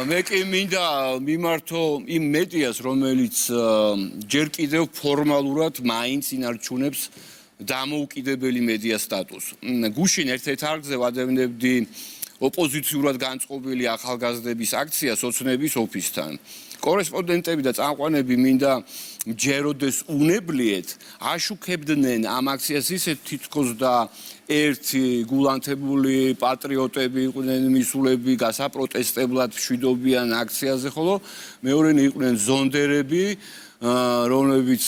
მე კი მინდა მიმართო იმ მედიას, რომელიც ჯერ კიდევ ფორმალურად მაინც ინარჩუნებს დამოუკიდებელი მედია სტატუსს. გუშინ ერთ-ერთ არხზე ვადევნებდი ოპოზიციურად განწყობილი ახალგაზრდების აქციას ოცნების ოფისთან. კორესპონდენტები და წამყვანები მინდა ჯეროდეს უნებლიეთ აშუქებდნენ ამ აქციას ისეთ თითქოს და ერთი გულანთებული პატრიოტები იყვნენ მისულები გასაპროტესტებლად მშვიდობიან აქციაზე, ხოლო მეორენი იყვნენ ზონდერები, რომლებიც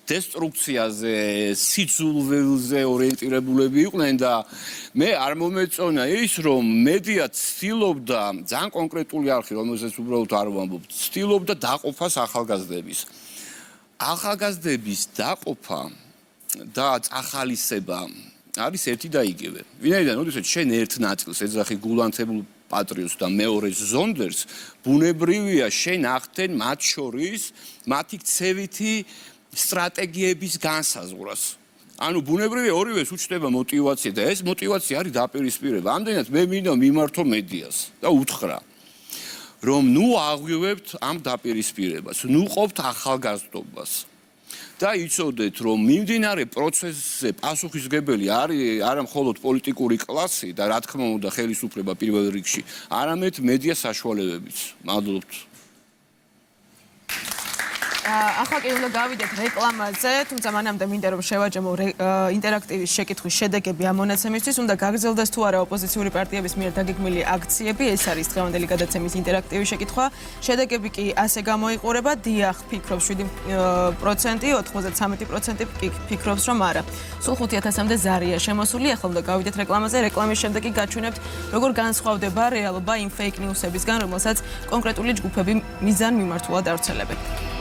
დესტრუქციაზე, სიძულველზე ორიენტირებულები იყვნენ და მე არ მომეწონა ის, რომ მედია ცდილობდა, ძალიან კონკრეტული არხი, რომელსაც უბრალოდ არ ვამბობ, ცდილობდა დაყოფას ახალგაზრდების. ახალგაზრდების დაყოფა და წახალისება არის ერთი და იგივე. ვინაიდან ოდესაც შენ ერთ ნაწილს ეძახი გულანთებულ პატრიოტს და მეორეს ზონდერს, ბუნებრივია შენ ახდენ მათ შორის მათი ქცევითი სტრატეგიების განსაზღვრას. ანუ ბუნებრივია ორივეს უჩნდება мотиваცია და ეს мотиваცია არის დაპირისპირება. ამდენად მე მინდა მიმართო მედიას და უთხრა, რომ ნუ აღვივებთ ამ დაპირისპირებას, ნუ ყოფთ ახალგაზრდობას. და იცოდეთ, რომ მიმდინარე პროცესზე პასუხისმგებელი არის არა მხოლოდ პოლიტიკური კლასი და რა თქმა უნდა ხელისუფლება პირველ რიგში, არამედ მედია საშუალებებიც. მადლობთ. ახლა კი უნდა გავიდეთ რეკლამაზე, თუმცა მანამდე მინდა რომ შევაჯამო ინტერაქტივის შეკითხვის შედეგები ამ მონაცემისთვის, უნდა გაგრძელდეს თუ არა ოპოზიციური პარტიების მიერ დაგეგმილი აქციები, ეს არის დღევანდელი გადაცემის ინტერაქტივი შეკითხვა. შედეგები კი ასე გამოიყურება, დიახ, ფიქრობს 7%, 93% კი ფიქრობს რომ არა. სულ 5000-მდე ზარია შემოსული, ახლა უნდა გავიდეთ რეკლამაზე, რეკლამის შემდეგ კი გაჩვენებთ, როგორ განსხვავდება რეალობა იმ fake news-ებისგან, რომელსაც კონკრეტული ჯგუფები მიზან მიმართულად ავრცელებენ.